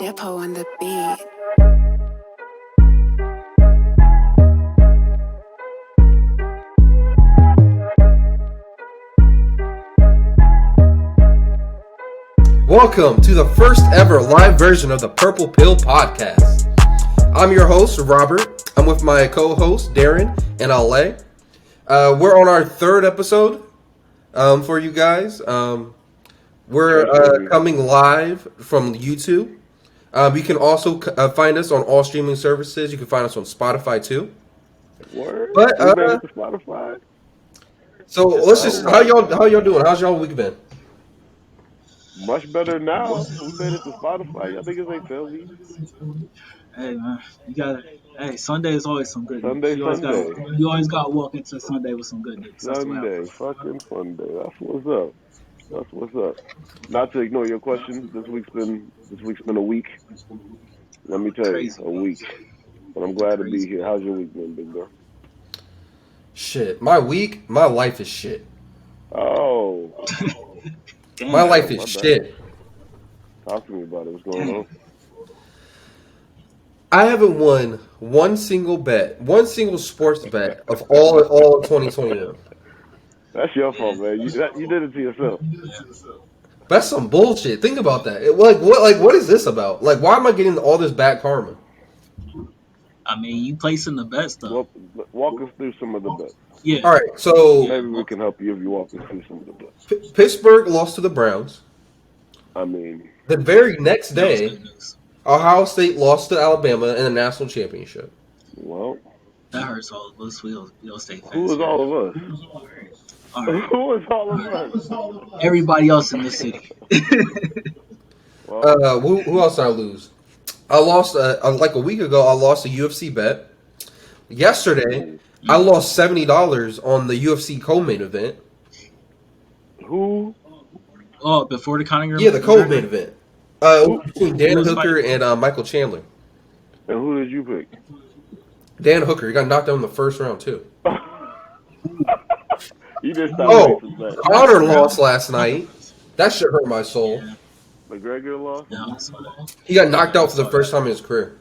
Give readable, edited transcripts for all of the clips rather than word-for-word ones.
Dippo on the beat. Welcome to the first ever live version of the Purple Pill Podcast. I'm your host, Robert. I'm with my co-host, Darren and Ale. We're on our third episode for you guys. We're coming live from YouTube. You can also find us on all streaming services. You can find us on Spotify too. Word? But We made it to Spotify. so let's just how y'all doing? How's y'all week been? Much better now. We made it to Spotify. Y'all niggas ain't feel me. Hey man, you gotta. Hey, Sunday is always some good news. Sunday. You always gotta walk into Sunday with some good news. Sunday. Fucking Sunday. That's what's up. That's what's up. Not to ignore your questions. This week's been a week. Let me tell Crazy. you, a week. But I'm glad to be here. How's your week been, big bro? Shit, my life is shit. Oh. Damn. My life is my bad. shit. Talk to me about it. What's going on? I haven't won one single sports bet of all of 2021. That's your fault, man. You did it to yourself. That's some bullshit. Think about that. What is this about? Like, why am I getting all this bad karma? I mean, you placing the bets though. Walk us through some of the bets. Yeah. All right, so Maybe we can help you if you walk us through some of the bets. Pittsburgh lost to the Browns. I mean, The very next That was day, good news. Ohio State lost to Alabama in the national championship. well, That hurts all of us. We'll stay fans. who is all of us? All right. Who is all of us? Everybody else in the city. Well, Who else did I lose? I lost like a week ago. I lost a UFC bet. Yesterday, I lost $70 on the UFC co-main event. who? Oh, before the Conor. Yeah, the co-main event. Between Dan Hooker and Michael Chandler. And who did you pick? Dan Hooker, he got knocked out in the first round too. You just started making that. Conor lost last night. That shit hurt my soul. McGregor lost. Yeah, I saw that. He got knocked out for the first time in his career.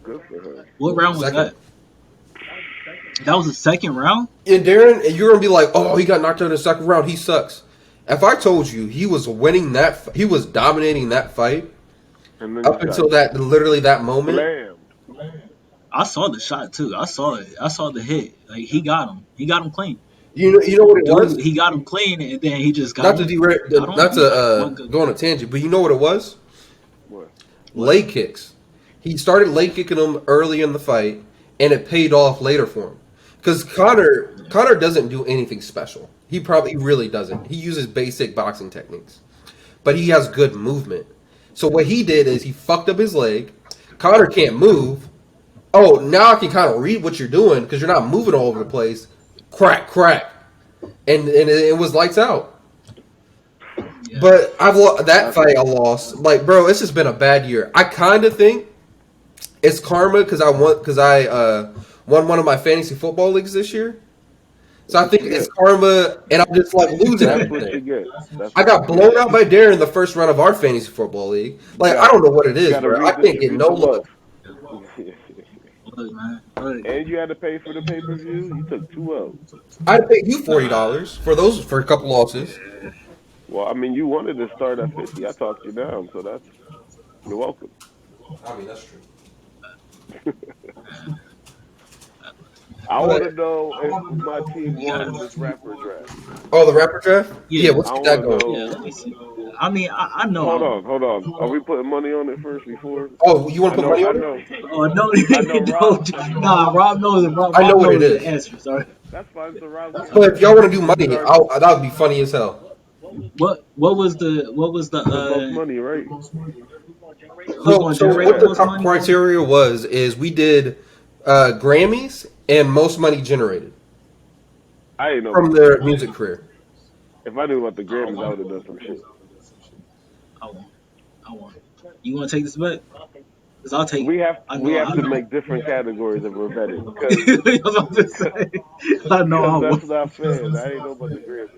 Good for her. What round was Second. that? That was the second round. And Darren, you're gonna be like, "Oh, he got knocked out in the second round. He sucks." If I told you he was winning that, he was dominating that fight And then up until that moment. Blam. I saw the shot too. I saw it. I saw the hit. Like he got him. He got him clean. You know what it was? Dude, he got him clean, and then he just got Not to him. derail, not to go on a tangent, but you know what it was? What? Leg kicks. He started leg kicking him early in the fight, and it paid off later for him. Because Conor doesn't do anything special. He really doesn't. He uses basic boxing techniques, but he has good movement. So what he did is he fucked up his leg. Conor can't move. Oh, now I can kind of read what you're doing because you're not moving all over the place. Crack, and it was lights out. Yeah. But that fight I lost. Like, bro, it's just been a bad year. I kind of think it's karma because I won one of my fantasy football leagues this year. So I think it's karma, and I'm just like losing That's what you everything. get. I got blown out by Darren in the first round of our fantasy football league. Like, I don't know what it is, bro. I can't get no love. Look, man. Look. And you had to pay for the pay-per-view. You took 2 L's. I paid you $40 for a couple losses. Well, I mean, you wanted to start at 50. I talked you down, so you're welcome. I mean, that's true. I want to know if my team won this rapper draft. Oh, the rapper draft? Yeah, let's I get that wanna going. know. Yeah, let me see. I mean, I know. Hold on. Are we putting money on it first before? Oh, you want to put money on it? Oh no, Rob. nah, Rob knows it. Rob I know what knows it is. The answer, sorry. That's fine. So Rob, But if y'all want to do money, that would be funny as hell. What was the most money, right? So what the criteria is we did Grammys and most money generated I didn't know from their music career. If I knew about the Grammys, I would have done some shit. I want. You want to take this bet? Because I'll take. We have to make different categories if we're betting. Because I know. that's not fair. I didn't know about the Grammys.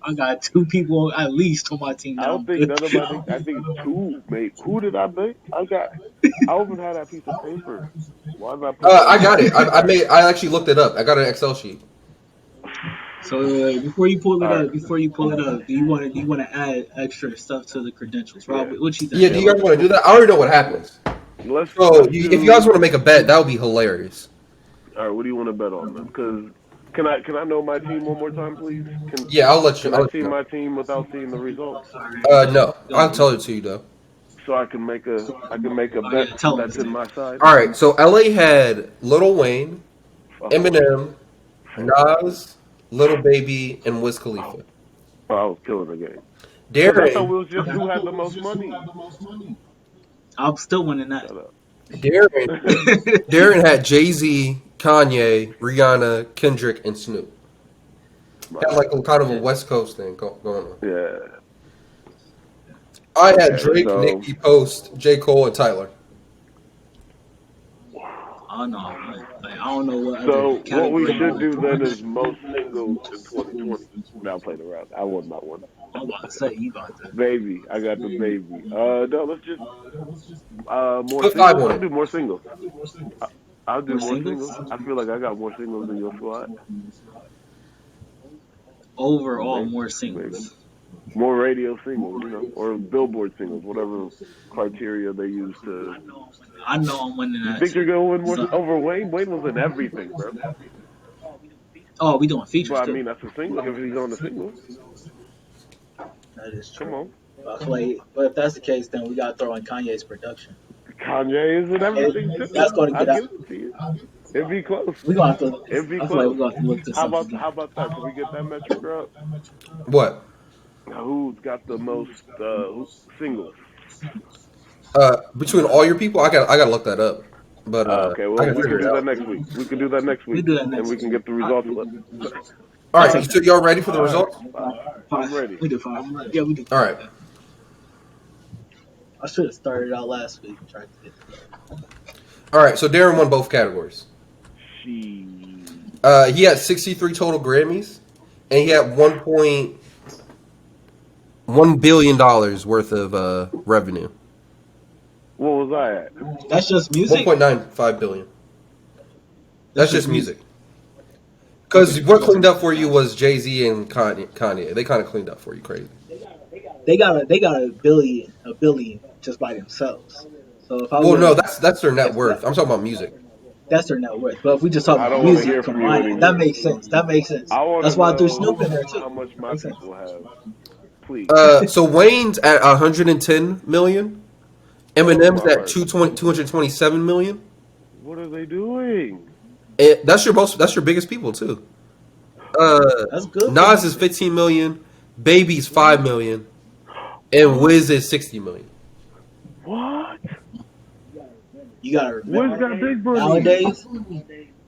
I got 2 people at least on my team I that don't I'm think good. none of my niggas. I think 2, mate. Who did I make? I even had that piece of paper. Why did I put that I in got it. there? I actually looked it up. I got an Excel sheet. So before you pull it All right. up, do you want to add extra stuff to the credentials, Yeah. Rob? What you Yeah, think? do Yeah. you guys want to do that? I already know what happens. So Let's if you guys do. want to make a bet, that would be hilarious. All right. What do you want to bet on then? Because can I know my team one more time, please? Can Yeah, I'll let you. can I'll I let see you know. my team without seeing the results? All right, No, go I'll ahead. tell it to you though. So I can make a Oh bet yeah, tell that's us. in my side. All right, so LA had Lil Wayne, Of course. Eminem, Nas, Little Baby, and Wiz Khalifa. Oh, I was killing the game. Because I thought Darren, we was just who had the most money. I'm still winning that. Shut up. Darren, Darren had Jay Z, Kanye, Rihanna, Kendrick, and Snoop. My Had like a bad. kind of a Yeah. West Coast thing going on. Yeah. I had Okay. Drake, So. Nicki, Post, J. Cole, and Tyler. I don't know. Like, I don't know what other So what we category you should do want. then is most singles in 2020. Now played around. I won that one. I'm about to say you about to. Baby, I got the baby. No, let's just more Put five singles. on I'll it. do more singles. I'll do More more singles? singles. I feel like I got more singles than your squad. Overall, Maybe, more maybe singles. more radio singles, or Billboard singles, whatever criteria they use to. I know I'm winning You that think you're too. gonna win more So, over Wayne? Wayne was in everything, bro. oh, we doing But features I too. mean, that's a single. If he's on the single, That is come true. on. I feel like, but if that's the case, then we gotta throw in Kanye's production. Kanye is in everything That's too. going to I get out. give it to you. It'd be close. We gonna have to. It'd be I feel like close. we're gonna have to look this How up about again. how about that? Can we get that metric up? What? Who's got the most singles? Between all your people, I gotta look that up. But Okay, I well can we figure can it do that out. next week. We can do that next We week, do that and next we week. can get the I, results. All I'll right, take so that. y'all ready for the All right, results? I'm 5. ready. We do 5. Yeah, we do All 5. right. Yeah. I should have started out last week. Tried to get All right, so Darren won both categories. She. He had 63 total Grammys, and he had $1.1 billion worth of revenue. What was I at? That's just music. 1.95 billion. That's just music. Because Okay. what cleaned up for you was Jay Z and Kanye. They kind of cleaned up for you, crazy. They got a billion just by themselves. So if I Well, would no, have, that's their net if worth. I'm talking about music. that's their net worth. But if we just talk I about don't want to music hear from you combined, that anymore. makes sense. That makes sense. I want to That's why I threw Snoop in know there how too. much my Makes sense. people have. Please. So Wayne's at 110 million. Oh Eminem's my at word. 227 million. What are they doing? And that's your biggest people too. That's good. Nas is 15 million, Baby's 5 million, and Wiz is 60 million. What? You gotta Where's remember that big money?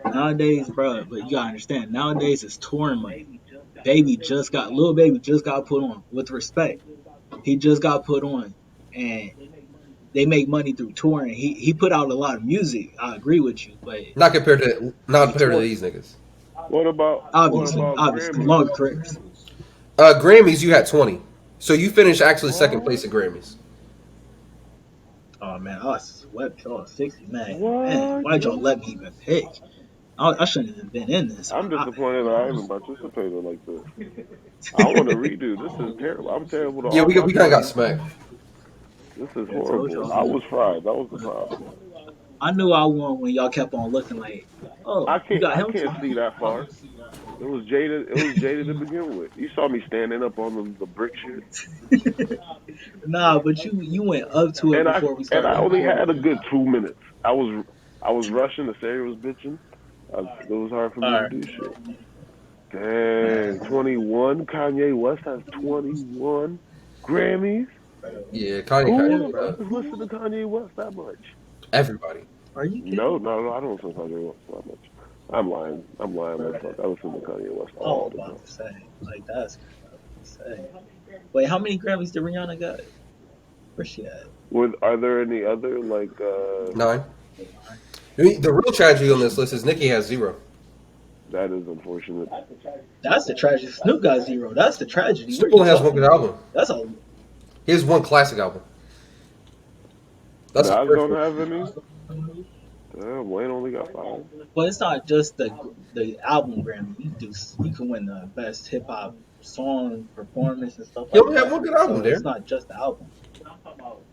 nowadays, bro. But you gotta understand, nowadays it's touring money. Lil Baby just got put on. With respect, he just got put on, and they make money through touring. He put out a lot of music. I agree with you, but Not compared to tour these niggas. What about obviously Grammys? long careers. Grammys, you had 20, so you finished actually second place at Grammys. Oh man, I swept y'all 60, man. What? Why'd y'all let me even pick? I shouldn't have been in this. I'm disappointed that I even participated like this. I want to redo. This is terrible. I'm terrible to Yeah, all we my kind of got friends. smacked. This is I told horrible. y'all. I was fried. That was the problem. I knew I won when y'all kept on looking like, oh, I you can't. got I him can't too. see that far. It was jaded. It was jaded to begin with. You saw me standing up on the brick shit, Nah, but you went up to it and I before we and I started only recording. had a good 2 minutes. I was rushing. The Sarah was bitching. It was hard for All me to right, do shit. Dang, 21. Kanye West has 21 Grammys. Yeah, Kanye Who kind of is listening to Kanye West that much? everybody. are you No, kidding? no, no. I don't listen to Kanye West that much. I'm lying. I'm lying like fuck. I listen to Kanye West Oh, all I'm the time. about to say, like that's insane. Wait, how many Grammys did Rihanna got? Where she at? Are there any other 9. I mean, the real tragedy on this list is Nicki has 0. That is unfortunate. That's the tragedy. Snoop got 0. That's the tragedy. Snoop What are only you has one talking good about? album. That's a He has one classic album. That's his Nas first don't one. have any. Damn, Wayne only got 5. But it's not just the album Grammy. You can win the best hip hop song performance and stuff He like only had that. one good album, So it's there. not just the album.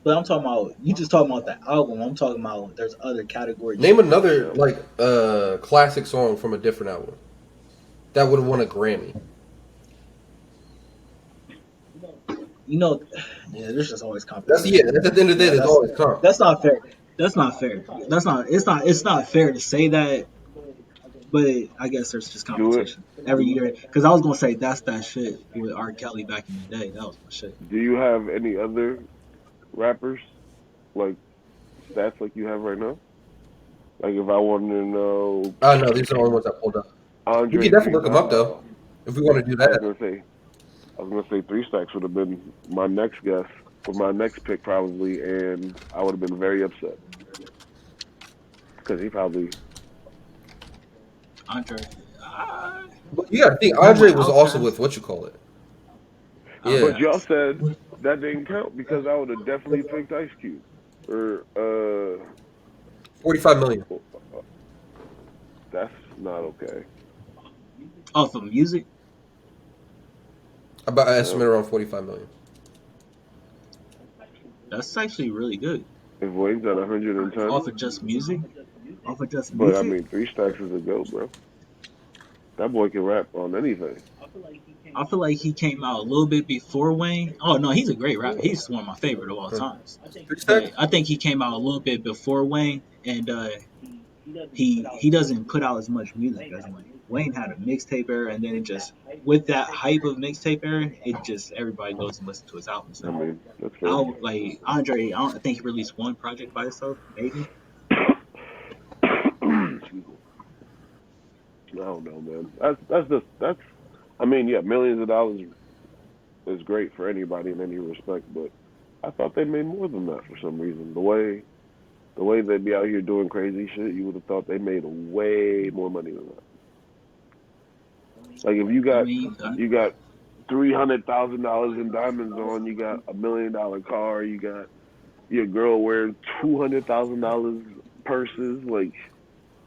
But I'm talking about you just talking about the album. I'm talking about there's other categories. Name another classic song from a different album that would have won a Grammy. You know, yeah, there's just always That's competition. That's at the end of the day. There's always comp. That's not fair. That's not fair. That's not. It's not fair to say that. But I guess there's just Do it. competition every year. Because I was gonna say that's that shit with R. Kelly back in the day. That was my shit. Do you have any other rappers like stats like you have right now? Like if I wanted to know Oh no, these are the only ones I pulled up. Andre, You can definitely look them up though, if we want to do I was that. gonna say 3 Stacks would have been my next guess for my next pick probably, and I would have been very upset because he probably Andre. But you got to think, Andre was also with what you call it. Yeah, But y'all said that didn't count because I would have definitely picked Ice Cube or 45 million. that's not okay. Oh, for music? About I estimate around 45 million. That's actually really good. If Wayne's at 110, Off of just music? Off of just but music? I mean 3 Stacks is a go, bro. That boy can rap on anything. I feel like he came out a little bit before Wayne. Oh no, he's a great rapper. He's one of my favorite of all times. 3 But Stacks? I think he came out a little bit before Wayne, and he doesn't put out as much music as Wayne. Wayne had a mixtape era, and then it just with that hype of mixtape era, it just everybody goes and listens to his albums. I now. mean, that's fair. Like Andre, I think he released one project by himself, maybe. Excuse me. I don't know, man. That's. I mean, yeah, millions of dollars is great for anybody in any respect, but I thought they made more than that for some reason. The way they'd be out here doing crazy shit, you would have thought they made way more money than that. Like if you got $300,000 in diamonds on, you got $1 million car, you got your girl wearing $200,000 purses, like.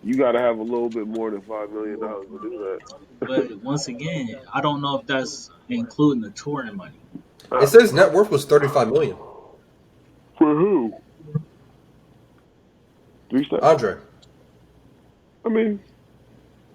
You got to have a little bit more than $5 million to do that. But once again, I don't know if that's including the touring money. It says net worth was 35 million. For who? 3 Stacks? Andre. I mean,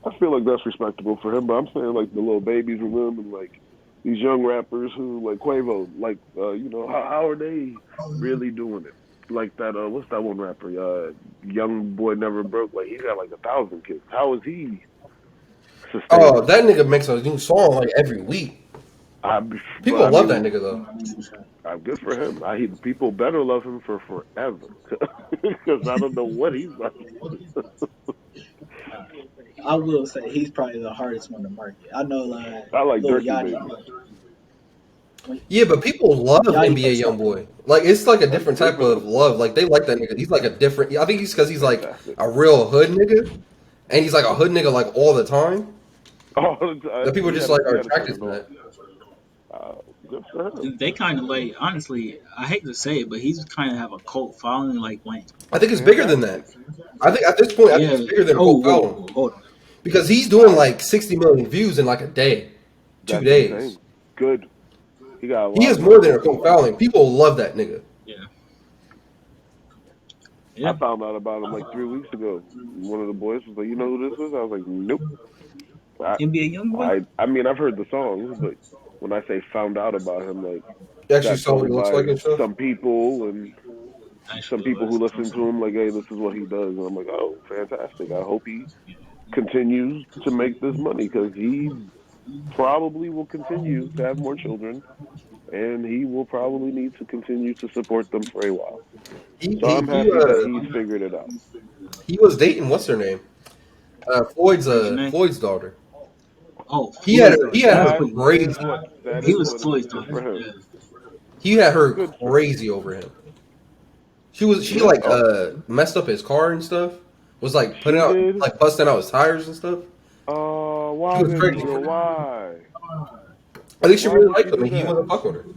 I feel like that's respectable for him, but I'm saying like the little babies and them and like these young rappers who like Quavo, like how are they really doing it? Like that, what's that one rapper? Young Boy Never Broke. Like he's got like 1,000 kids. How is he sustained? Oh, that nigga makes a new song like every week. People love that nigga though. Good for him. People better love him for forever because I don't know what he's like. I will say he's probably the hardest one to market. I know, I like Lil Dirty Yachty. Baby. Yeah, but people love Yeah, he NBA makes YoungBoy. Like it's like a different type of love. Like they like that nigga. He's like a different. I think he's because he's like a real hood nigga, and he's like a hood nigga like all the time. All the time. The people just like are attracted to that. Good for him. They kind of like, honestly, I hate to say it, but he's kind of have a cult following like Wayne. I think it's bigger than that. I think at this point, I think it's bigger than Cole Following. Hold on. Because he's doing like 60 million views in like a day, 2 That's days. insane. Good. He has more than a Cole Fowling. People love that nigga. Yeah. I found out about him like 3 weeks ago. One of the boys was like, "You know who this is?" I was like, "Nope." NBA YoungBoy. I mean, I've heard the songs, but when I say found out about him, like You actually got saw what told he looks by like and stuff? some people and some people who listen to him, like, "Hey, this is what he does," and I'm like, "Oh, fantastic! I hope he continues to make this money because he probably will continue to have more children, and he will probably need to continue to support them for a while." So I'm happy that he's figured it out. He was dating what's her name? Floyd's daughter. Oh, He had her crazy. He was Floyd's daughter. Yeah. He had her crazy over him. She like messed up his car and stuff. Was like putting out like busting out his tires and stuff. Oh, She why, was baby pregnant. girl? Why? I think she Why really would she liked him, do and he that? wasn't fucking with her.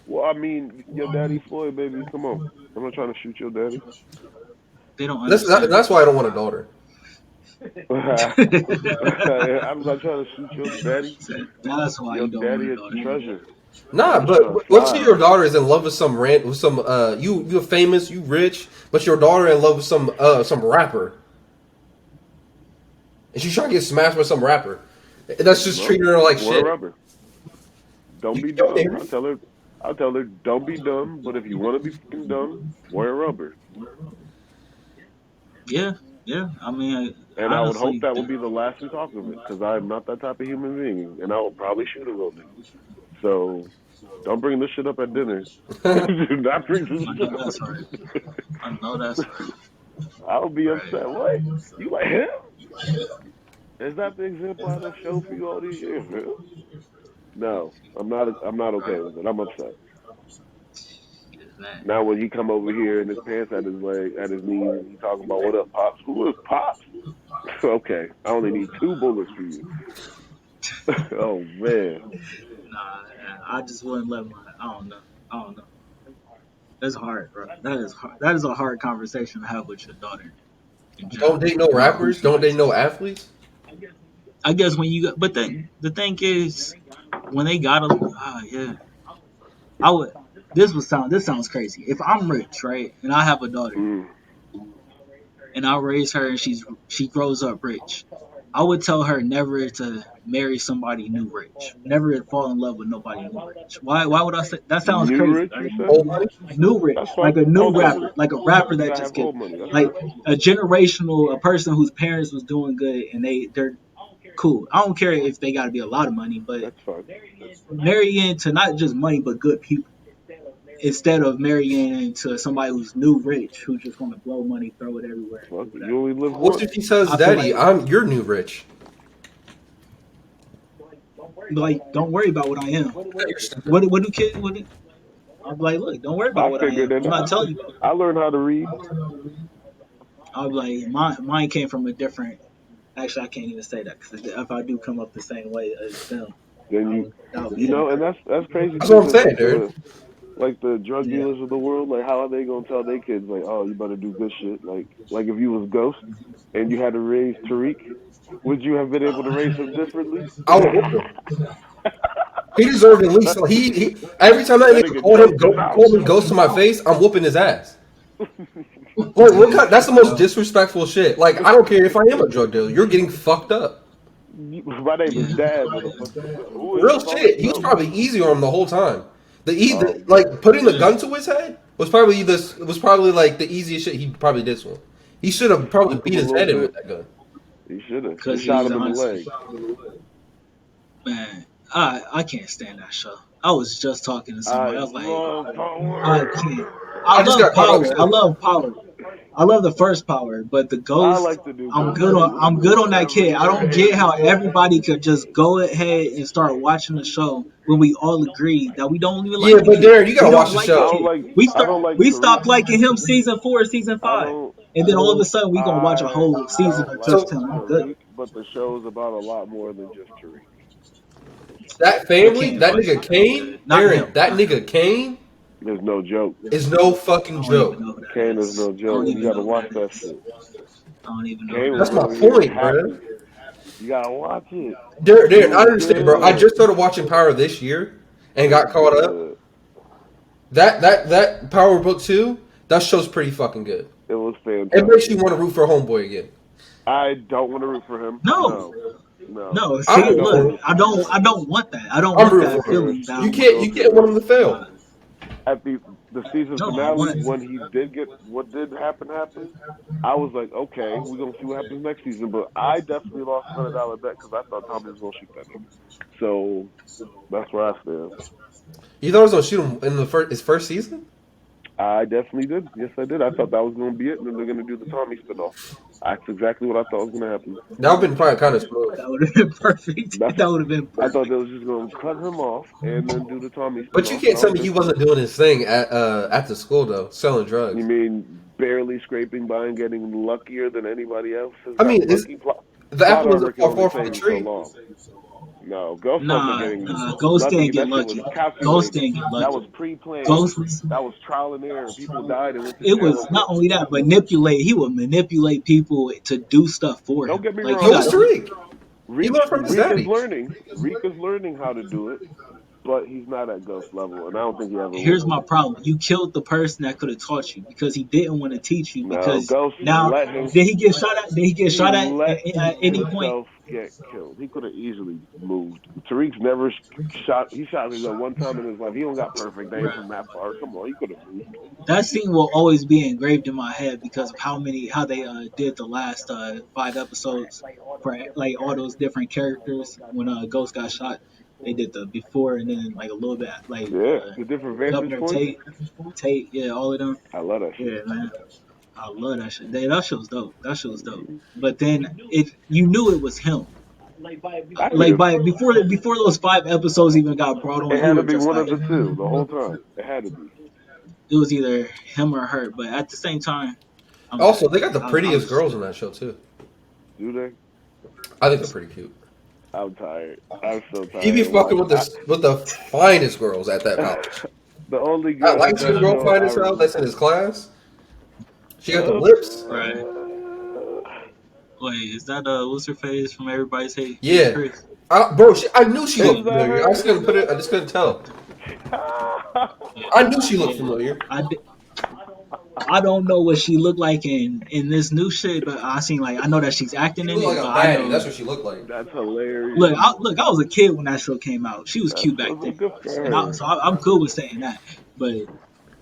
Well, I mean, your daddy Floyd, baby. Come on. I'm not trying to shoot your daddy. They don't That's understand. why I don't want a daughter. I'm not trying to shoot your daddy. That's why Your you don't want daddy a a daughter. treasure. Nah, I'm trying to but let's say fly. your daughter is in love with some you're famous, you rich, but your daughter in love with some rapper, and she's trying to get smashed by some rapper. That's just No, treating her like wear shit. rubber. Don't You be can't hear dumb. me. I'll tell her, don't be dumb. But if you want to be fucking dumb, wear rubber. Yeah, yeah. I mean, And I would hope honestly, that would be the last we talk of it, because I'm not that type of human being, and I will probably shoot a real nigga. So don't bring this shit up at dinner. Do not bring this I shit know that's right. up. I know that's right. I'll be Right. upset. What? You like him? Is that the example I done showed for you all these years, man? No, I'm not. I'm not okay Right. with it. I'm upset. Man. Now when he come over here and his pants at his leg, at his knees, and he talking about what up, pops? Who is pops? Okay, I only need 2 bullets for you. Oh man. Nah, I just wouldn't let my. I don't know. I don't know. That's hard, bro. That is hard. That is a hard conversation to have with your daughter. In Don't general. date no About who rappers. she Don't date likes. no athletes. I guess when you got, but the thing is, when they got a, yeah, I would. This sounds crazy. If I'm rich, right, and I have a daughter, Mm. and I raise her, and she grows up rich, I would tell her never to marry somebody new rich, never to fall in love with nobody new rich. Why would I say that? Sounds New crazy, rich, you right? said? Old money. New That's rich, fine. like a new Okay. rapper, like a rapper You that gotta just have get old money. That's like fine. a generational, a person whose parents was doing good, and they're cool. I don't care if they got to be a lot of money, but That's fine. marry into not just money but good people instead of marrying into somebody who's new rich who just want to blow money, throw it everywhere, and Fuck do it. You whatever. only live What once. if he tells I feel daddy, like you're new rich? don't worry about what I am. You're stupid. What do kids? I'm like, look, don't worry about I what I figured am. it I'm not out. telling you. I learned how to read. I'm like, mine came from a different. Actually, I can't even say that because if I do come up the same way as them, Then that would be you know, and incorrect. that's crazy That's too, what I'm because saying, dude. like the drug Yeah. dealers of the world, like how are they gonna tell their kids like, oh, you better do good shit? Like if you was Ghost and you had to raise Tariq, would you have been able to raise him differently? I would whoop him. He deserved at least. He every time that That nigga nigga called him choked him out. called me ghost to my face, I'm whooping his ass. What kind, that's the most Yo, disrespectful shit. Like I don't care if I am a drug dealer. You're getting fucked up. My name is yeah. Dad, motherfucker. Who is Real this calling shit. me He was ghost? probably easy on him the whole time. Oh Like man, putting the gun to his head was probably like the easiest shit he probably did to him. He should have probably shook him beat a his little head in with bit. that gun. He should have. He Because shot he's him in the honestly, leg. man, I can't stand that show. I was just talking to I somebody. I was like, love I power. can't. I I just love got caught up Power. I too. love Power. I love the first Power, but the I Ghost, like the new I'm Ghost good on. too. I'm good on that kid. I don't get how Everything. everybody could just go ahead and start watching the show when we all agree that we don't even Yeah, like the but kid. Darren, you We gotta watch don't the like the I show. don't kid. like. I don't like We Tariq. stopped liking him season 4, season I 5, don't. and then all of a sudden we gonna watch a I whole season don't of like just So him. I'm good. Tariq, but the show's about a lot more than just Tariq. that I family, can't that watch nigga it. Kane, Not him. Darren, that Not him. nigga Kane There's no joke. is no I fucking don't even joke. know who that Kane is is. no I don't joke. You even got to know who watch that that is. shit. I don't even know Kane who was That's that my over is. here point, bro. happy. You gotta watch it. It Darren, I was understand, bro. I just good. started watching Power this year and It's got caught up. good. That Power Book 2, that show's pretty fucking good. It was It makes you fantastic. want to root for Homeboy again. I don't want to root for him. No, No, no. no. I'm I See, rooting don't for want look, to him. root for him. I don't want that. I don't I'm want rooting that for him. feeling that You I'm can't Go you to can't want him to fail. nah. at the season No, I finale want. when he did get what did happen. I was like, okay, we're gonna see what happens next season. But I definitely lost $100 bet because I thought Tommy was gonna shoot that nigga. So that's where I stand. You thought I was gonna shoot him in his first season? I definitely did. Yes, I did. I thought that was gonna be it, and then they're gonna do the Tommy spinoff. That's exactly what I thought was gonna happen. That would have been probably kind of smooth. That would have been perfect. That's That would have been I thought perfect. they was just gonna cut him off and then do the Tommy But you spinoff, and can't I tell was me he into wasn't it. doing his thing at the school though, selling You drugs. mean barely scraping by and getting luckier than anybody else has I mean, gotten lucky? The Scott apple doesn't Armor can fall only far from the save you so tree. long. No, Ghost Nah, wasn't getting Ghost lucky. didn't get That shit was lucky. Ghost calculated. didn't get That lucky. was pre-planned. Ghost, That was trial and error. People died and went to it jail was over not it. only that, manipulate. He would manipulate people to do stuff for Don't him. get me Like wrong. So was you got. Tariq. He learned from his Reek is daddy. learning. Reek is learning how to do it, but he's not at Ghost level, and I don't think he ever Here's will. my problem. You killed the person that could have taught you because he didn't want to teach you. No, Because Ghost now, let him. did he get shot at? Did he get He shot let at any point? himself get killed. He could have easily moved. Tariq's never shot. He shot his gun one time in his life. He don't got perfect aim Bruh. from that far. Come on, he could have moved. That scene will always be engraved in my head because of how they did the last 5 episodes for like all those different characters. When Ghost got shot, they did the before and then like a little bit like Yeah, the different vantage Governor points. Tate, yeah, all of them. I love that shit. Yeah, man, I love that shit. That shit was dope. That shit was dope. But then you knew it was him. I Like did. by before those 5 episodes even got brought on, It you had to were be just one like, of the two the whole time. It had to be. it was either him or her. But at the same time, I'm Also, good. they got the I prettiest was, girls in that show too. Do they? I think they're pretty cute. I'm tired. I'm so tired. He be of fucking watching. with the finest girls at that college. The only That girl light at skinned that girl show finest out that's in his class. She got the lips. right. Wait, is that what's her face from Everybody's Hate? Yeah. Chris? Bro, I knew she Is looked that familiar. her? I just couldn't put it. I just couldn't tell. Yeah, I knew she looked yeah. familiar. I don't know what she looked like in this new shit, but I know that she's acting She in looked it. like a But I baddie. know. That's what she looked like. That's hilarious. Look, I was a kid when that show came out. She was cute back then, Good for and her. I'm cool with saying that. But The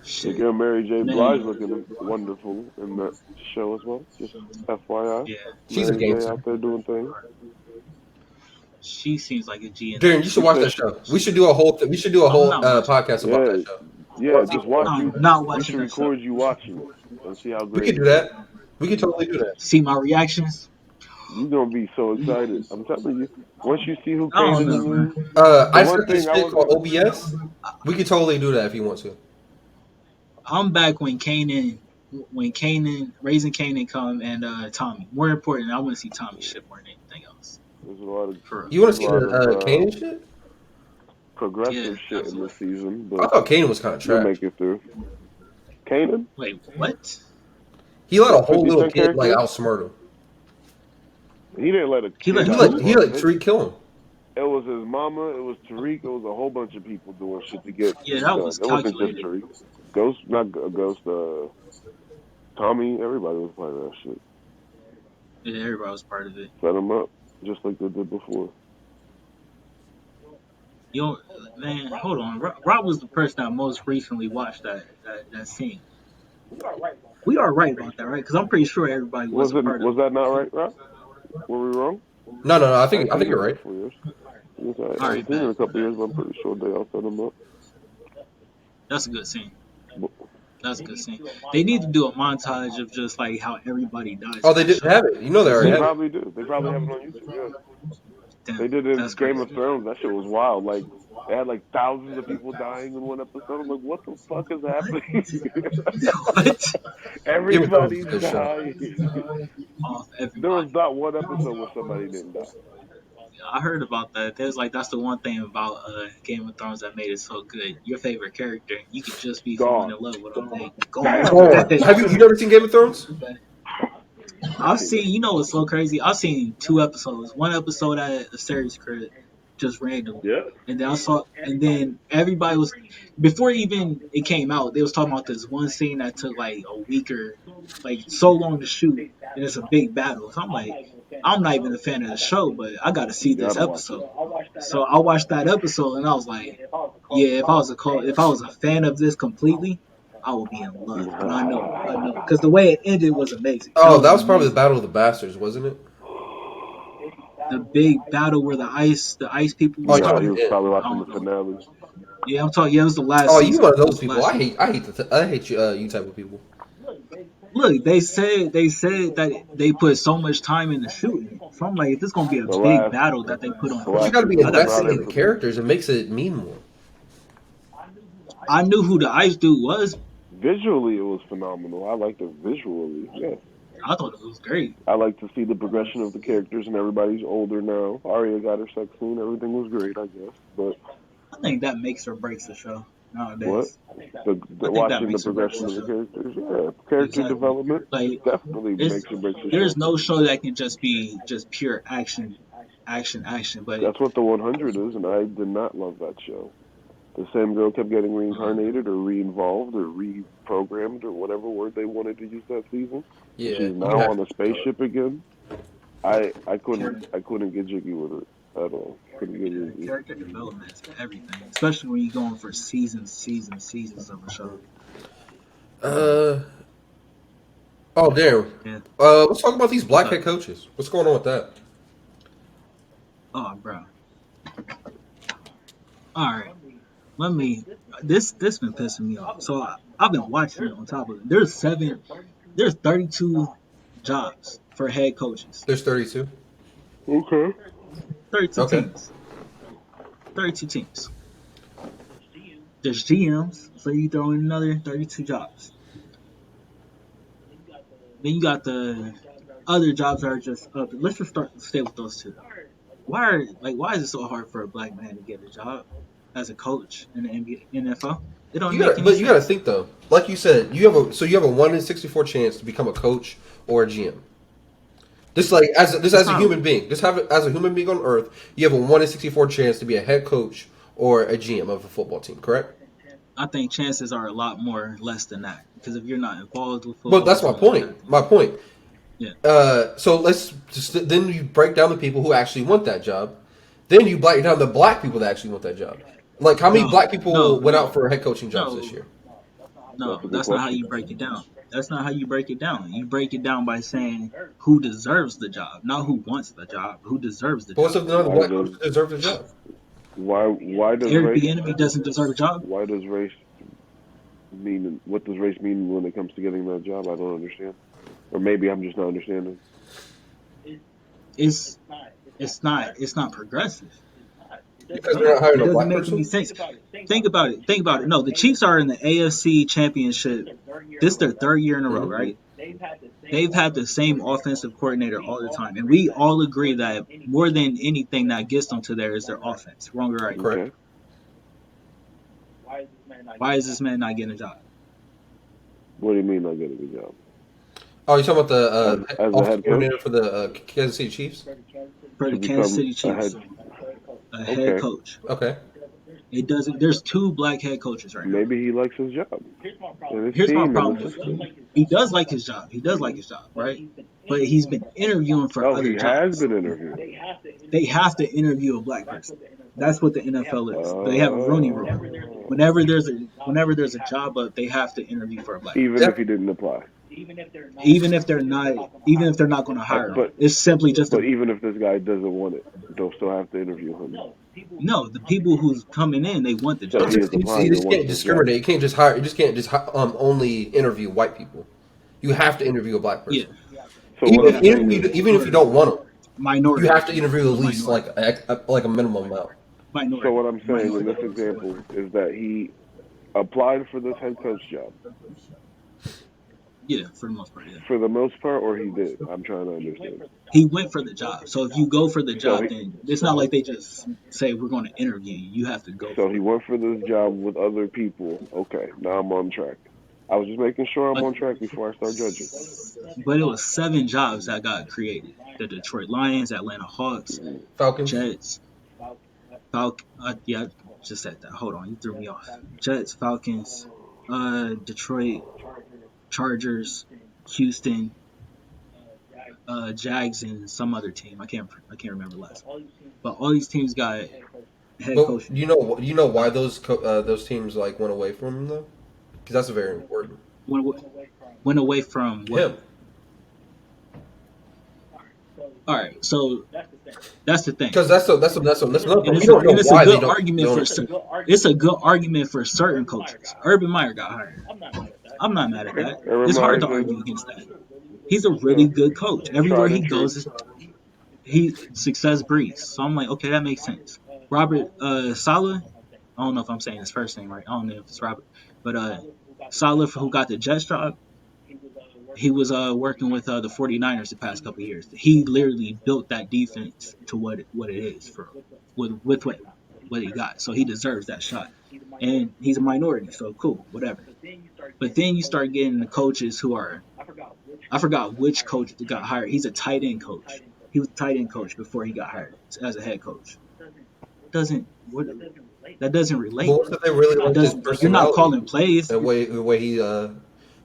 shit, girl Mary J. man, Blige looking wonderful in that show as well. Just FYI. yeah, She's a Mary J. gangster. out there doing things. she seems like a G in Darren, that you show. should watch that show. We should do a whole. We should do a I'm whole not watching. podcast about Yeah, that show. yeah. Just watch I'm you. not We watching should that show. record you watching it and see how We great could it do is. that. We could totally do that. See my reactions. You're gonna be so excited. I'm telling you. Once you see who I don't Kanan know, man. is, I just one got this thing I shit was called OBS. We could totally do that if you want to. I'm back when Raising Kanan come and Tommy. More important, I want to see Tommy shit more than anything else. there's a lot of For real. You want to see There's a lot the of, Kanan shit? progressive Yeah, shit in this season, I but thought Kanan was kind of you'll trash. make it through. Kanan? Wait, what? He let a That whole 50 little Cent kid like character? outsmart him. He didn't let a He kid let- out. He let Tariq kill him. It was his mama, it was Tariq, it was a whole bunch of people doing shit to get Yeah, this that done. was It wasn't just calculated. Tariq. Ghost, not Ghost, Tommy, everybody was part of that shit. Yeah, everybody was part of it. Set him up, just like they did before. You know, man, hold on. Rob was the person I most recently watched that scene. We are right about that, right? Because I'm pretty sure everybody was a part of Was it. that not right, Rob? Were we wrong? No. I think seen you're it in right. a couple years. Yes, I All haven't right, seen it in a bet. couple years, but I'm pretty sure they all set him up. That's a good scene. That's a good scene. They need to do a montage of just like how everybody dies. Oh, they did have it. You know they already They have it. probably do. They probably have it on YouTube, yeah. Damn, They did it in that's Game crazy. of Thrones. That shit was wild. Like, they had like thousands of people dying in one episode. I'm like, what the fuck is happening? What? Everybody's Game of Thrones is a good show. dying. Off There was everybody. not one episode where somebody didn't die. I heard about that. There's like that's the one thing about Game of Thrones that made it so good. Your favorite character, you could just be falling in love with him. Like, go on. Have you never seen Game of Thrones? I've seen, you know, what's so crazy. I've seen 2 episodes. One episode at a series crib, just random. Yeah. And then everybody was before even it came out. They was talking about this one scene that took like a week or like so long to shoot, and it's a big battle. So I'm like, I'm not even a fan of the show, but I got to see this Gotta watch episode. So I watched that episode, and I was like, yeah, if I was a fan of this completely, I would be in love. And I know, because the way it ended was amazing. Oh, that was probably the Battle of the Bastards, wasn't it? the big battle where the ice people. Oh, Was yeah, Yeah, talking. he was yeah. probably watching the finale. Yeah, I'm talking. Yeah, it was the last. Oh, season. you one of It was those the people. last I season. hate you type of people. Look, they said that they put so much time into shooting. So I'm like, if it's gonna be a The big last- battle that they put on, the But you last got to be season was invested probably in the characters. It makes it mean more. I knew who the ice dude was. Visually, it was phenomenal. I liked it visually. Yeah. I thought it was great. I like to see the progression of the characters, and everybody's older now. Arya got her sex scene. Everything was great, I guess. But I think that makes or breaks the show what? nowadays. I think that Watching the makes or breaks progression the of the show. characters, yeah, character Exactly. development Like definitely it's makes or breaks the there's show. no show that can just be just pure action, action, action. But That's what the 100 is, and I did not love that show. The same girl kept getting reincarnated or re-involved or reprogrammed or whatever word they wanted to use that season. Yeah, She's you now have on a to. spaceship again. I character, couldn't get jiggy with it at all. Couldn't get yeah, jiggy. character development is everything, especially when you're going for seasons of a show. Uh oh, damn. Yeah. Let's talk about these What's black up? head coaches. What's going on with that? Oh, bro. All right. Let me. This been pissing me off. So I've been watching it on top of it. There's 32 jobs for head coaches. There's 32. Okay. 32 Okay. teams. 32 teams. There's GMs, so you throw in another 32 jobs. Then you got the other jobs that are just up. Let's just stay with those two. Why is it so hard for a black man to get a job as a coach in the NBA, NFL? It don't make any But you got to sense. think though. Like you said, you have a 1 in 64 chance to become a coach or a GM. Just like as a human being, just have it as a human being on Earth, you have a 1 in 64 chance to be a head coach or a GM of a football team. Correct? I think chances are a lot more less than that because if you're not involved with football, But that's my it's not point. My point. Yeah. So let's just then you break down the people who actually want that job. Then you break down the black people that actually want that job. Like how many No, black people no, went no, out for head coaching jobs no, this year? no. That's a good That's not how question. you break it down. That's not how you break it down. You break it down by saying who deserves the job, not who wants the job. Who deserves the But what's job? if none of the Why black does coaches deserve the job? why does Eric race Bieniemy doesn't deserve a job. why does race mean what does race mean when it comes to getting that job? I don't understand. Or maybe I'm just not understanding. It's not progressive. Because they're not hiring It a doesn't black make any person. sense. Think about it. Think about it. No, the Chiefs are in the AFC Championship. This is their third year in a row, Mhm. right? They've had the same offensive coordinator all the time, and we all agree that more than anything that gets them to there is their offense. Wrong or right? Correct. Okay. Why is this man not getting a job? What do you mean not getting a job? Oh, you're talking about the As a offensive head coordinator coach? for the Kansas City Chiefs? For To the Kansas become City a Chiefs, head a head Okay. coach. Okay. It doesn't. There's two black head coaches right now. Maybe he likes his job. And his Here's my team problem and with the system. it. He does like his job. He does like his job, right? But he's been interviewing for Oh, other he has jobs. been interviewed. They have to interview a black person. That's what the NFL is. They have a Rooney Rule. Whenever there's a job up, they have to interview for a black person. Even if he didn't apply. Even if they're not going to hire him. But It's simply just but even if this guy doesn't want it, they'll still have to interview him. no. The people who's coming in, they want the So job. he is You applying just to one can't of his discriminate. jobs. You can't just hire. You just can't just only interview white people. You have to interview a black Yeah, person. So what I'm saying Even, is, even if you don't want them, minority. you have to interview at least Minority. like a minimum amount. Minority. so what I'm saying in Minority. this example is that he applied for this head coach job Yeah, for the most part. Yeah, for the most part, or he did. I'm trying to understand. he went for the job. So if you go for the So job, he then it's not like they just say we're going to interview you. You have to go. so For he it. went for this job with other people. Okay, now I'm on track. I was just making sure I'm on track before I start judging. But it was 7 jobs that got created: the Detroit Lions, Atlanta Hawks, Falcons. Jets, yeah, I just said that. Hold on, you threw me off. Jets, Falcons, Detroit, Chargers, Houston, Jags, and some other team. I can't remember last one. But all these teams got head But coaching. you know why those teams like went away from him though? Because that's very important. Went away from what? Him. All right, so that's the thing. Because that's another And we it's don't know a why they good don't. argument for it's a good argument for certain coaches. Urban Meyer got hired. I'm not mad at that. It's hard to argue against that. He's a really good coach. Everywhere he goes, he success breeds. So I'm like, okay, that makes sense. Robert Saleh, I don't know if I'm saying his first name right. I don't know if it's Robert, but Saleh, who got the Jets job, He was working with the 49ers the past couple of years. He literally built that defense to what it is for with what he got. So he deserves that shot. And he's a minority, so cool, whatever. But then you start getting the coaches who are, I forgot which coach that got hired. He's a tight end coach. He was a tight end coach before he got hired as a head coach. Doesn't what that doesn't relate. But what if they really It liked his doesn't. personality? You're not calling plays. The way he or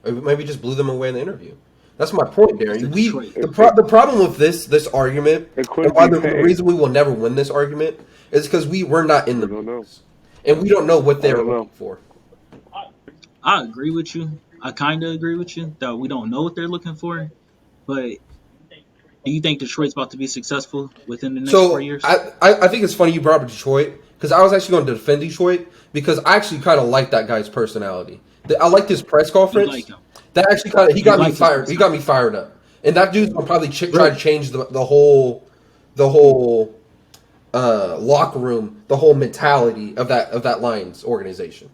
maybe just blew them away in the interview. That's my point, It's Darren. Detroit. The problem with this argument, It could and why be the paid. reason we will never win this argument is because we're not in the We don't know. business. And we don't know what they're I don't know. looking for. I agree with you. I kind of agree with you that we don't know what they're looking for. But do you think Detroit's about to be successful within the next 4 So years? I think it's funny you brought up Detroit because I was actually going to defend Detroit because I actually kind of like that guy's personality. I liked his press You conference. like him. That actually kind of he got me like his fired. He got me fired up. And that dude's gonna probably try to change the whole locker room, the whole mentality of that Lions organization.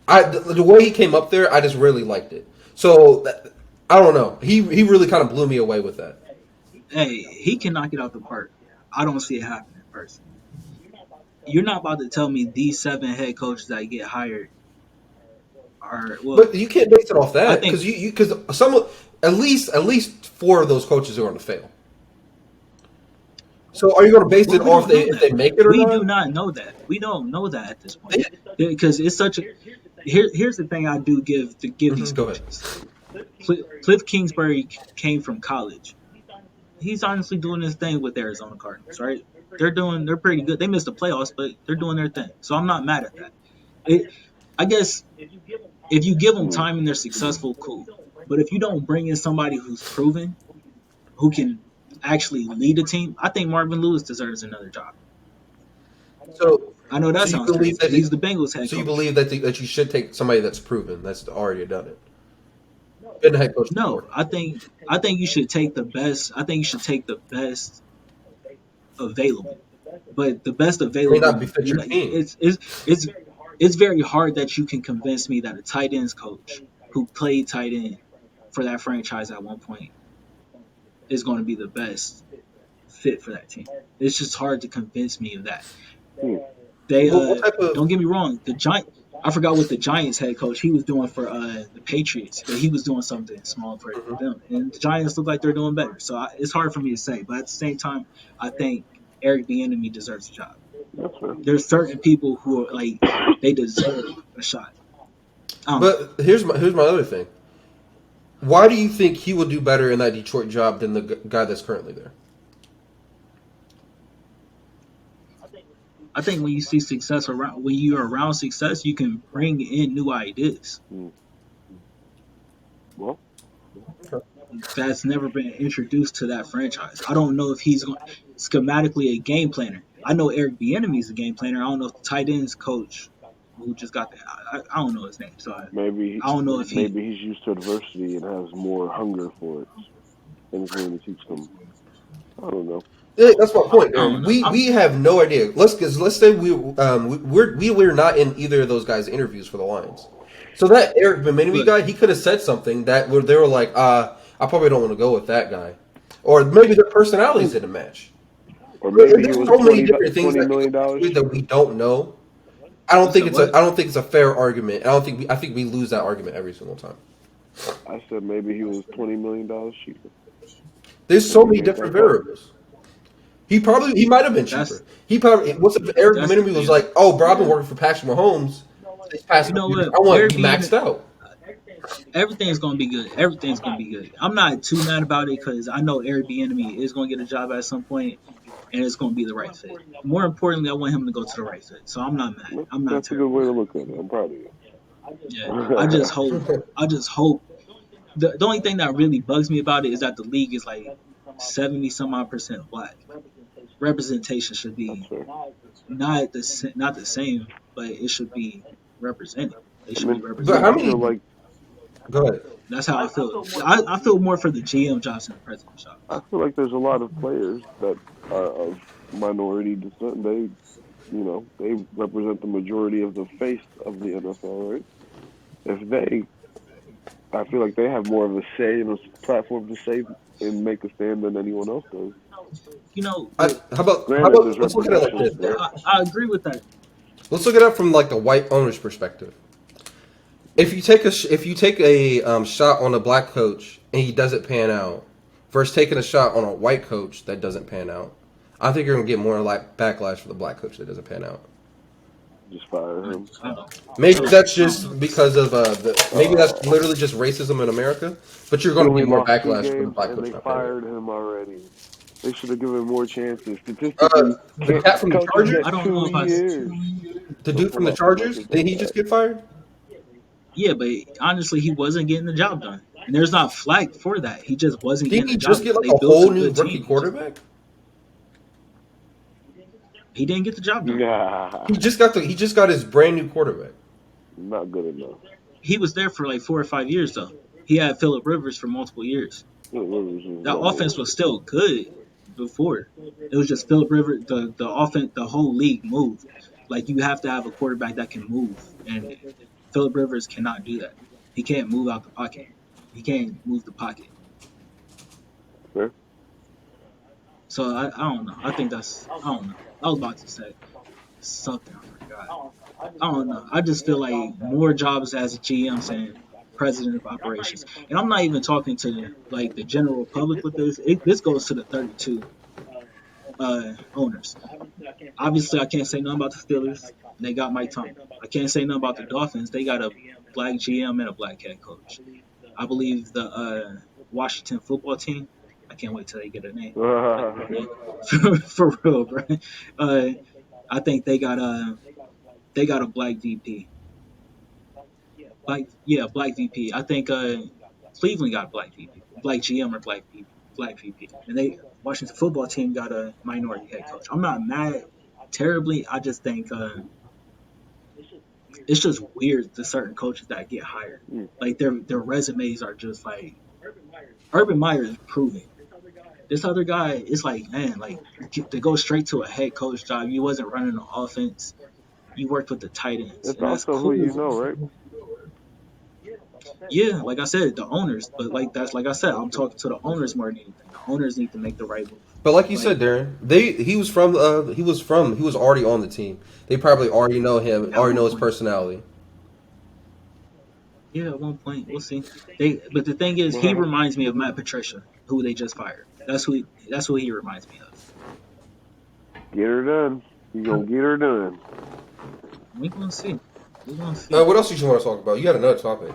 The way he came up there, I just really liked it. So I don't know. He really kind of blew me away with that. Hey, he can knock it out the park. I don't see it happening personally. You're not about to tell me these 7 head coaches that get hired are well. But you can't base it off I that think- because some at least 4 of those coaches are going to fail. So are you going to base it we off don't know if they make it or we not? do not know that. We don't know that at this point because it's such a. Here's the thing I do give these Go ahead. coaches. Cliff Kingsbury came from college. He's honestly doing his thing with Arizona Cardinals, right? They're pretty good. They missed the playoffs, but they're doing their thing. So I'm not mad at that. I guess if you give them time and they're successful, cool. But if you don't bring in somebody who's proven, who can actually lead a team, I think Marvin Lewis deserves another job. So I know that So you sounds believe crazy. that He's the Bengals head So you coach. believe that you should take somebody that's proven, that's already done it. Been a head coach No, before. I think you should take the best. I think you should take the best available. But the best available, not befit your team. it's very hard that you can convince me that a tight ends coach who played tight end for that franchise at one point is going to be the best fit for that team. It's just hard to convince me of that. They What type of- don't get me wrong. I forgot what the Giants head coach he was doing for the Patriots, but he was doing something small for them, and the Giants look like they're doing better. So it's hard for me to say, but at the same time, I think Eric Bieniemy deserves a job. That's fair. There's certain people who are like they deserve a shot. But here's my other thing. Why do you think he will do better in that Detroit job than the guy that's currently there? I think when you see success when you're around success, you can bring in new ideas Well, that's never been introduced to that franchise. I don't know if he's schematically a game planner. I know Eric Bieniemy is a game planner. I don't know if the tight ends coach who just got that. I don't know his name. So maybe I don't know if maybe he's used to adversity and has more hunger for it, and is willing to teach them. I don't know. Yeah, that's my point. I don't know. We have no idea. Let's say we're not in either of those guys' interviews for the Lions. So that Eric Bieniemy guy, he could have said something that they were like, I probably don't want to go with that guy, or maybe their personalities didn't match. Or maybe he There's was so many different things $20 million that we don't know. I don't think it's a fair argument. I think we lose that argument every single time. I said maybe he was $20 million cheaper. There's so many different variables. He might have been cheaper. What's if Eric Bieniemy was like, oh, bro, I've been working for Patrick Mahomes. You know what? I want Eric to be maxed out. everything's gonna be good. Everything's gonna be good. I'm not too mad about it because I know Eric Bieniemy is gonna get a job at some point, and it's gonna be the right fit. More importantly, I want him to go to the right fit. So I'm not mad. I'm not That's a good terrible. way to look at it. I'm proud of you. Yeah, I just hope. The only thing that really bugs me about it is that the league is like 70-some odd % black. Representation should be Fair. not the same, but it should be represented. They should be But represented. how I many? feel like Go ahead. That's how I feel. I feel more for the GM jobs than the president job. I feel like there's a lot of players that are of minority descent. They represent the majority of the face of the NFL, right? If they I feel like they have more of a say and a platform to say and make a stand than anyone else does. You know, I, but how Granted, about there's let's look at it like this, repercussions, bro. but I agree with that. Let's look at it from like the white owner's perspective. If you take a shot on a black coach and he doesn't pan out, versus taking a shot on a white coach that doesn't pan out, I think you're gonna get more like backlash for the black coach that doesn't pan out. just fire him. I don't know. Maybe that's I don't just know. because of maybe that's literally just racism in America. But you're going to Philly get more lost 2 backlash for the games black and coach they not panning out. fired him already. They should have given more chances. Uh, Statistically, the cat from the coaches Chargers, get I don't know 2 if I. years. the dude from the Pull out the Chargers, records did on he that. just get fired? Yeah, but honestly, he wasn't getting the job done, and there's not flag for that. He just wasn't Didn't getting he the just job get done. like They a built whole a new good rookie team. quarterback? He didn't get the job done. Nah, He just got his brand new quarterback. not good enough. He was there for like 4 or 5 years though. He had Philip Rivers for multiple years. It was just That level. offense was still good before. It was just Philip Rivers. The offense, the whole league moved. Like you have to have a quarterback that can move, and Philip Rivers cannot do that. He can't move out the pocket. He can't move the pocket. Fair. So I don't know. I think that's I don't know. I was about to say something I forgot. I don't know. I just feel like more jobs as a GM and president of operations. And I'm not even talking to like the general public with this. This goes to the 32 owners. Obviously, I can't say nothing about the Steelers. They got Mike Tomlin. I can't say nothing about the Dolphins. They got a black GM and a black head coach. I believe the Washington football team. I can't wait till they get a name. For real, bro. I think they got a black VP. Black VP. I think Cleveland got a black VP, black GM or black VP, and they Washington football team got a minority head coach. I'm not mad terribly. I just think it's just weird the certain coaches that get hired. Like their resumes are just like Urban Meyer is proving. This other guy, it's like, man, like to go straight to a head coach job. You wasn't running the offense. You worked with the tight ends. It's And that's also cool. who you know, right? Yeah, like I said, the owners. But like I said, I'm talking to the owners more than anything. The owners need to make the right move. But like you said, Darren, he was already on the team. They probably already know him, already know his personality. Yeah, at one point we'll see. But the thing is, he reminds me of Matt Patricia, who they just fired. That's who he reminds me of. Get her done. You gonna get her done. We gonna see. What else did you want to talk about? You got another topic.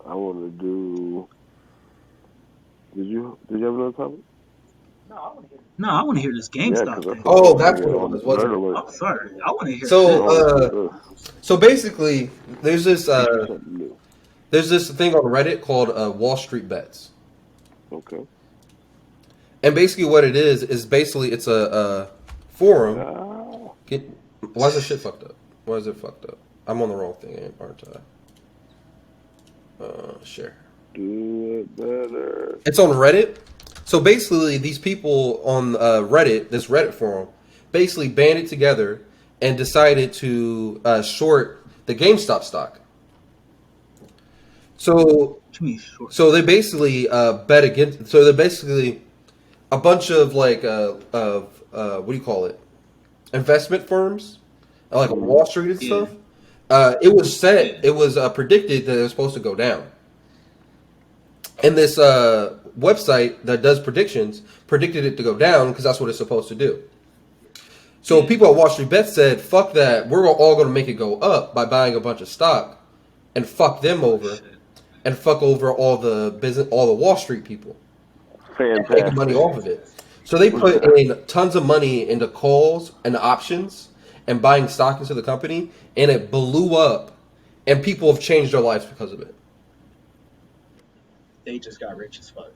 I want to do. Did you have another topic? No, I want to hear this GameStop thing. Oh, that's what it was. I'm sorry. I want to hear. So basically, there's this thing on Reddit called Wall Street Bets. Okay. And basically, what it is basically it's a forum. Why is this shit fucked up? Why is it fucked up? I'm on the wrong thing, aren't I? Share. Do it better. It's on Reddit. So basically, these people on Reddit, this Reddit forum, basically banded together and decided to short the GameStop stock. So they basically bet against. So they're basically a bunch of like what do you call it? Investment firms, like on Wall Street and stuff. It was predicted that it was supposed to go down. And this website that does predictions predicted it to go down because that's what it's supposed to do. So people at Wall Street Bets said, fuck that, we're all going to make it go up by buying a bunch of stock and fuck them over and fuck over all the Wall Street people. Fantastic. Making money off of it. So they put in tons of money into calls and options and buying stock into the company, and it blew up, and people have changed their lives because of it. They just got rich as fuck.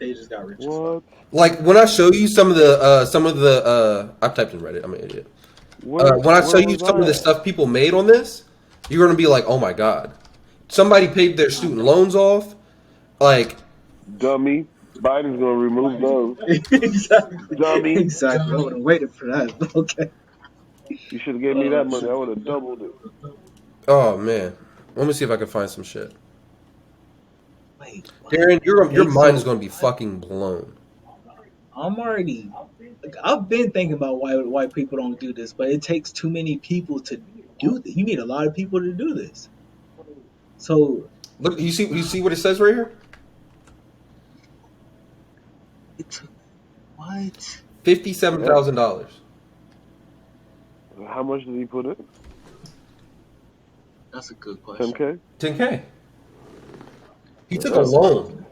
What? Like when I show you some of the I typed in Reddit. I'm an idiot. When I show you some of the stuff people made on this, you're gonna be like, oh my god, somebody paid their student loans off. Like, dummy. Biden's gonna remove those. Exactly. Dummy. Exactly. I would have waited for that. Okay. You should have gave me that money. I would have doubled it. oh man. Let me see if I can find some shit. Wait, what? Darren, your They mind sold- is going to be fucking blown. I'm already. Like, I've been thinking about why people don't do this, but it takes too many people to do this. You need a lot of people to do this. So Look, you see what it says right here? it took what? $57,000. How much did he put in? That's a good question. 10K. 10K. He took a That's- loan.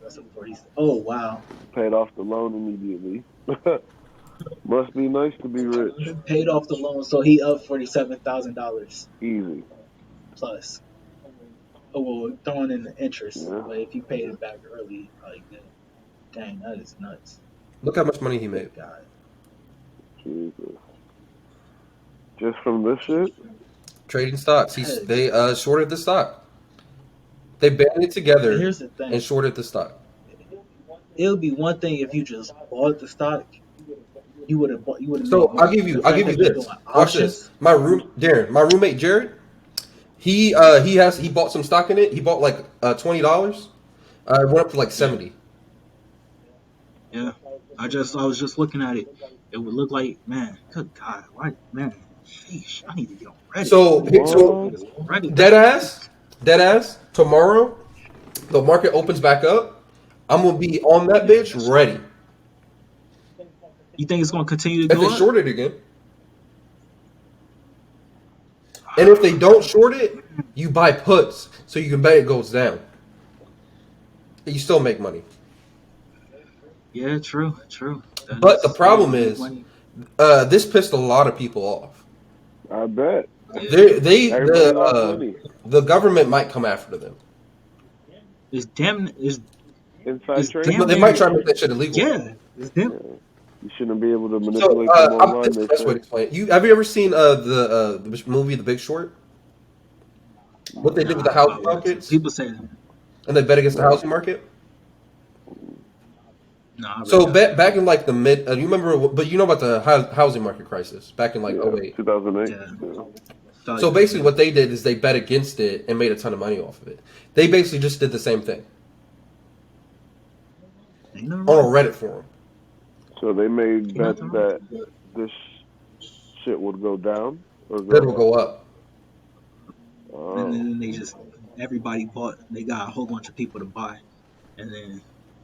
That's a 40. Oh wow. Paid off the loan immediately. Must be nice to be rich. Paid off the loan, so he up $47,000 Easy. plus. Oh well, throwing in the interest. Yeah. But if you paid it back early, probably good. Dang, that is nuts. Look how much money he made. God. Jesus. Just from this shit? Trading stocks. They shorted the stock. They banded together Here's the thing. and shorted the stock. It would be one thing if you just bought the stock. You would have bought. You would have. So I'll give you this. Watch this. My roommate Jared. He bought some stock in it. He bought like $20. It went up to like 70. Yeah, I was just looking at it. It would look like, man, good God, why, man, sheesh, I need to get on Reddit. So Reddit. dead ass. Tomorrow, the market opens back up. I'm gonna be on that bitch ready. You think it's gonna continue to If go they up? short it again, and if they don't short it, you buy puts so you can bet it goes down. You still make money. Yeah, true. But the problem is, this pissed a lot of people off. I bet. They lost money. the government might come after them. It's damn. Inside It's trading. damn- But they might try to make that shit illegal. Yeah, it's damn. You shouldn't be able to So manipulate them online. this they is the best say. way to explain it. Have you ever seen the movie The Big Short? What they did with the housing markets, People say, and they bet against the housing market. nah. So back in like the mid, you remember? But you know about the housing market crisis back in like 08. 2008. Yeah. Yeah. So basically, what they did is they bet against it and made a ton of money off of it. They basically just did the same thing Ain't no on a wrong. Reddit forum. So they made bets nothing that this shit would go down or That go will go up. Oh. And then they just everybody bought. They got a whole bunch of people to buy, and then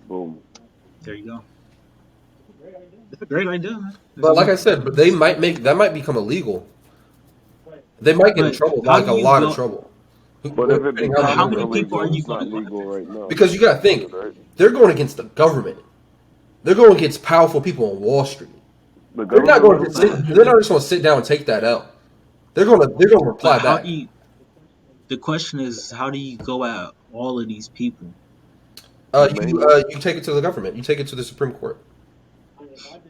Boom. there you go. It's a great idea, man. But like I said, but they might that might become illegal. They might get in But trouble, how like do a you lot go- of trouble. But if it Depending becomes how many illegal, people are you it's not gonna- legal right now. Because you got to think, Right? they're going against the government. They're going against powerful people on Wall Street. The They're not going to government- they're not just going to sit down and take that L. They're going to reply But how back. do you? The question is, how do you go at all of these people? You take it to the government. You take it to the Supreme Court.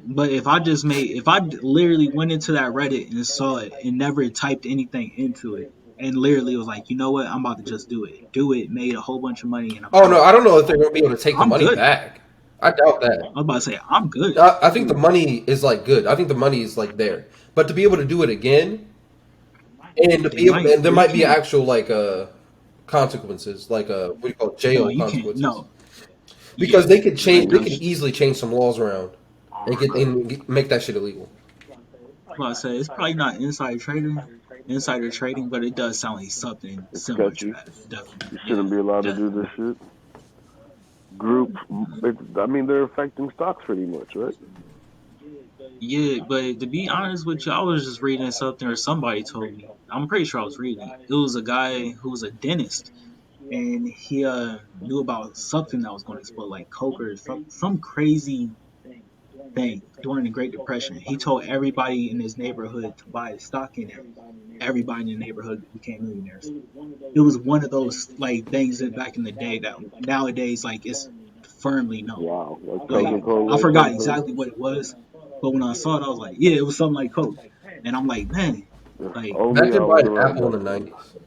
But if I literally went into that Reddit and saw it and never typed anything into it, and literally was like, you know what, I'm about to just do it, made a whole bunch of money, and Oh no, I don't know if they're going to be able to take the I'm money good. back. I doubt that. I was about to say, I'm good. I think the money is like good. I think the money is like there, but to be able to do it again, and to be able, and there might be actual like consequences, like what do you call it, jail No, you can't. consequences. No, Because they could change. They Yeah. could easily change some laws around and make that shit illegal. Well, I say it's probably not insider trading, but it does sound like something similar to sketchy. that. Definitely. You shouldn't be allowed to do this shit. They're affecting stocks pretty much, right? Yeah, but to be honest with you, I was just reading something, or somebody told me. I'm pretty sure I was reading it. It was a guy who was a dentist, and he knew about something that was going to explode, like coke or some crazy thing during the Great Depression. He told everybody in his neighborhood to buy stock in it. Everybody in the neighborhood became millionaires. It was one of those like things that back in the day that nowadays like it's firmly known. Wow. Like Like, Coca-Cola I forgot or exactly what it was, but when I saw it, I was like, yeah, it was something like coke. And I'm like, man, something. like, Only Imagine I buying was an around Apple in that. the '90s.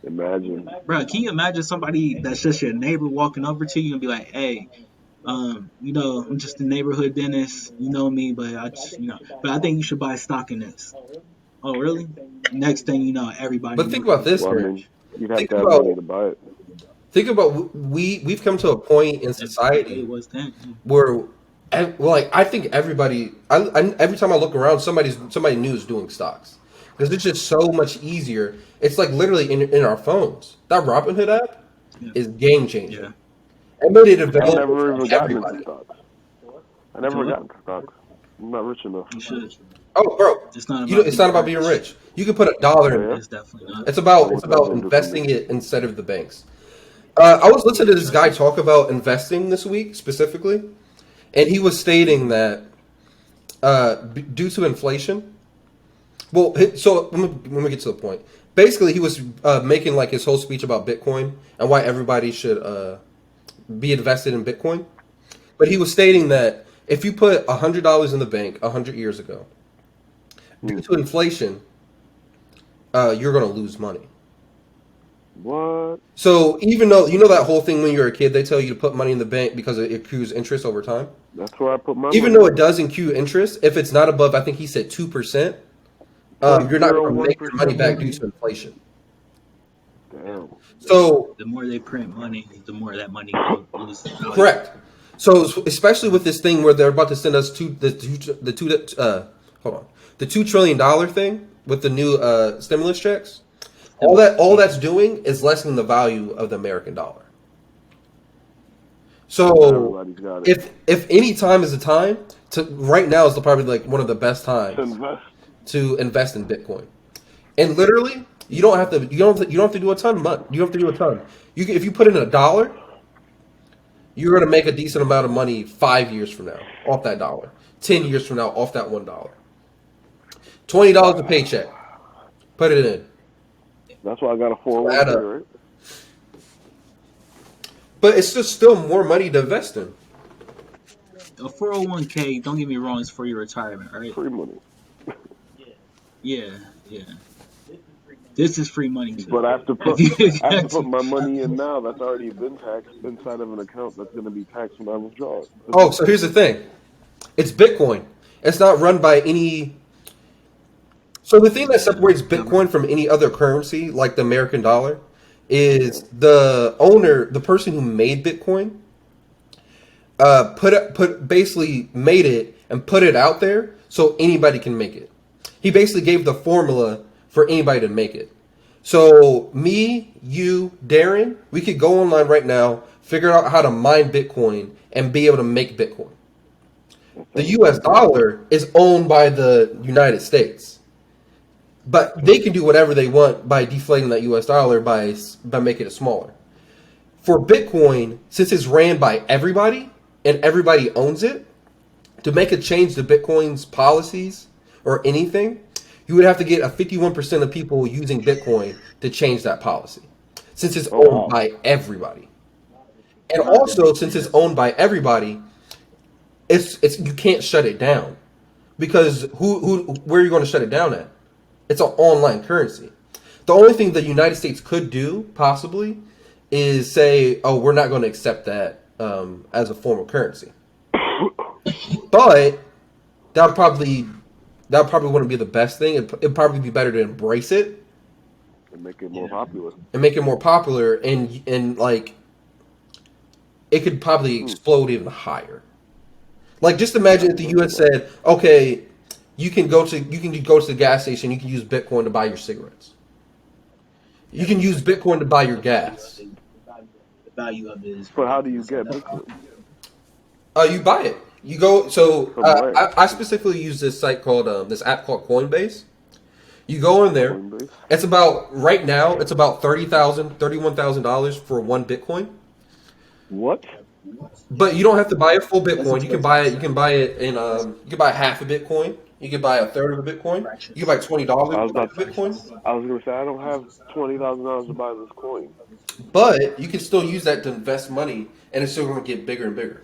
Imagine. bro, can you imagine somebody that's just your neighbor walking over to you and be like, hey, I'm just a neighborhood dentist, you know me, but I think you should buy stock in this. Oh, really? Next thing you know, everybody. But think about this, Well, I Rich. mean, you'd have Think to have about money to buy it. think about we've come to a point in It society was then. where, well, like I think everybody, every time I look around, somebody new is doing stocks because it's just so much easier. It's like literally in our phones. That Robinhood app Yeah. is game changer. Yeah. It made it I've available never even to gotten into everybody. stocks. I never What? got into stocks. I'm not rich enough. You should. Oh, bro, It's not you know, about. it's not about being rich. You can put $1 Oh, in. yeah? It's definitely not. It's So about what's that gonna do for investing me? it instead of the banks. I was listening to this guy talk about investing this week specifically, and he was stating that due to inflation. Well, so let me get to the point. Basically, he was making like his whole speech about Bitcoin and why everybody should be invested in Bitcoin. But he was stating that if you put $100 in the bank 100 years ago, due to inflation, you're going to lose money. What? So even though you know that whole thing when you're a kid, they tell you to put money in the bank because it accrues interest over time. That's where I put my Even money. though it does accrue interest, if it's not above, I think he said 2%, you're not going to make your money back due to inflation. Damn. So The more they print money, the more that money loses value. correct. So especially with this thing where they're about to send us the $2 trillion thing with the new stimulus checks. All that's doing is lessening the value of the American dollar. So Everybody's got it. if any time is a time to right now is probably like one of the best To times invest. to invest in Bitcoin. And literally, you don't have to do a ton of money. You don't have to do a ton. If you put in $1, you're going to make a decent amount of money 5 years from now off that dollar. 10 years from now off that $1. $20 a paycheck. Put it in. That's why I got a Add 401k, up. right? But it's just still more money to invest in. A 401k, don't get me wrong, is for your retirement, right? Free money. Yeah. This is free money too. But I have to put If I have to put my money in now that's already been taxed inside of an account that's going to be taxed when I withdraw it. Oh, so here's the thing. It's Bitcoin. It's not run by any. So the thing that separates Bitcoin from any other currency, like the American dollar, is the owner, the person who made Bitcoin, basically made it and put it out there so anybody can make it. He basically gave the formula for anybody to make it. So me, you, Darren, we could go online right now, figure out how to mine Bitcoin, and be able to make Bitcoin. The U.S. dollar is owned by the United States, but they can do whatever they want by deflating that U.S. dollar by making it smaller. For Bitcoin, since it's ran by everybody and everybody owns it, to make a change to Bitcoin's policies or anything, you would have to get a 51% of people using Bitcoin to change that policy, since it's owned by everybody. And also, since it's owned by everybody, it's you can't shut it down, because where are you going to shut it down at? It's an online currency. The only thing the United States could do possibly is say, "Oh, we're not going to accept that as a form of currency." But that would probably wouldn't be the best thing. It'd probably be better to embrace it And make it more popular. and make it more popular, and like it could probably explode even higher. Like, just imagine if the U.S. said, "Okay, you can go to the gas station. You can use Bitcoin to buy your cigarettes. You can use Bitcoin to buy your gas. The value of it is. But how do you get Bitcoin? You buy it. You go. So From where? I specifically use this site called this app called Coinbase. You go in there. Coinbase? It's about right now. It's about $31,000 for one Bitcoin. What? But you don't have to buy a full Bitcoin. You can buy it. You can buy it in. You can buy half a Bitcoin. You can buy a third of a Bitcoin. You can buy $20 I was for about to- Bitcoin. I was going to say, I don't have $20,000 to buy this coin. But you can still use that to invest money, and it's still going to get bigger and bigger.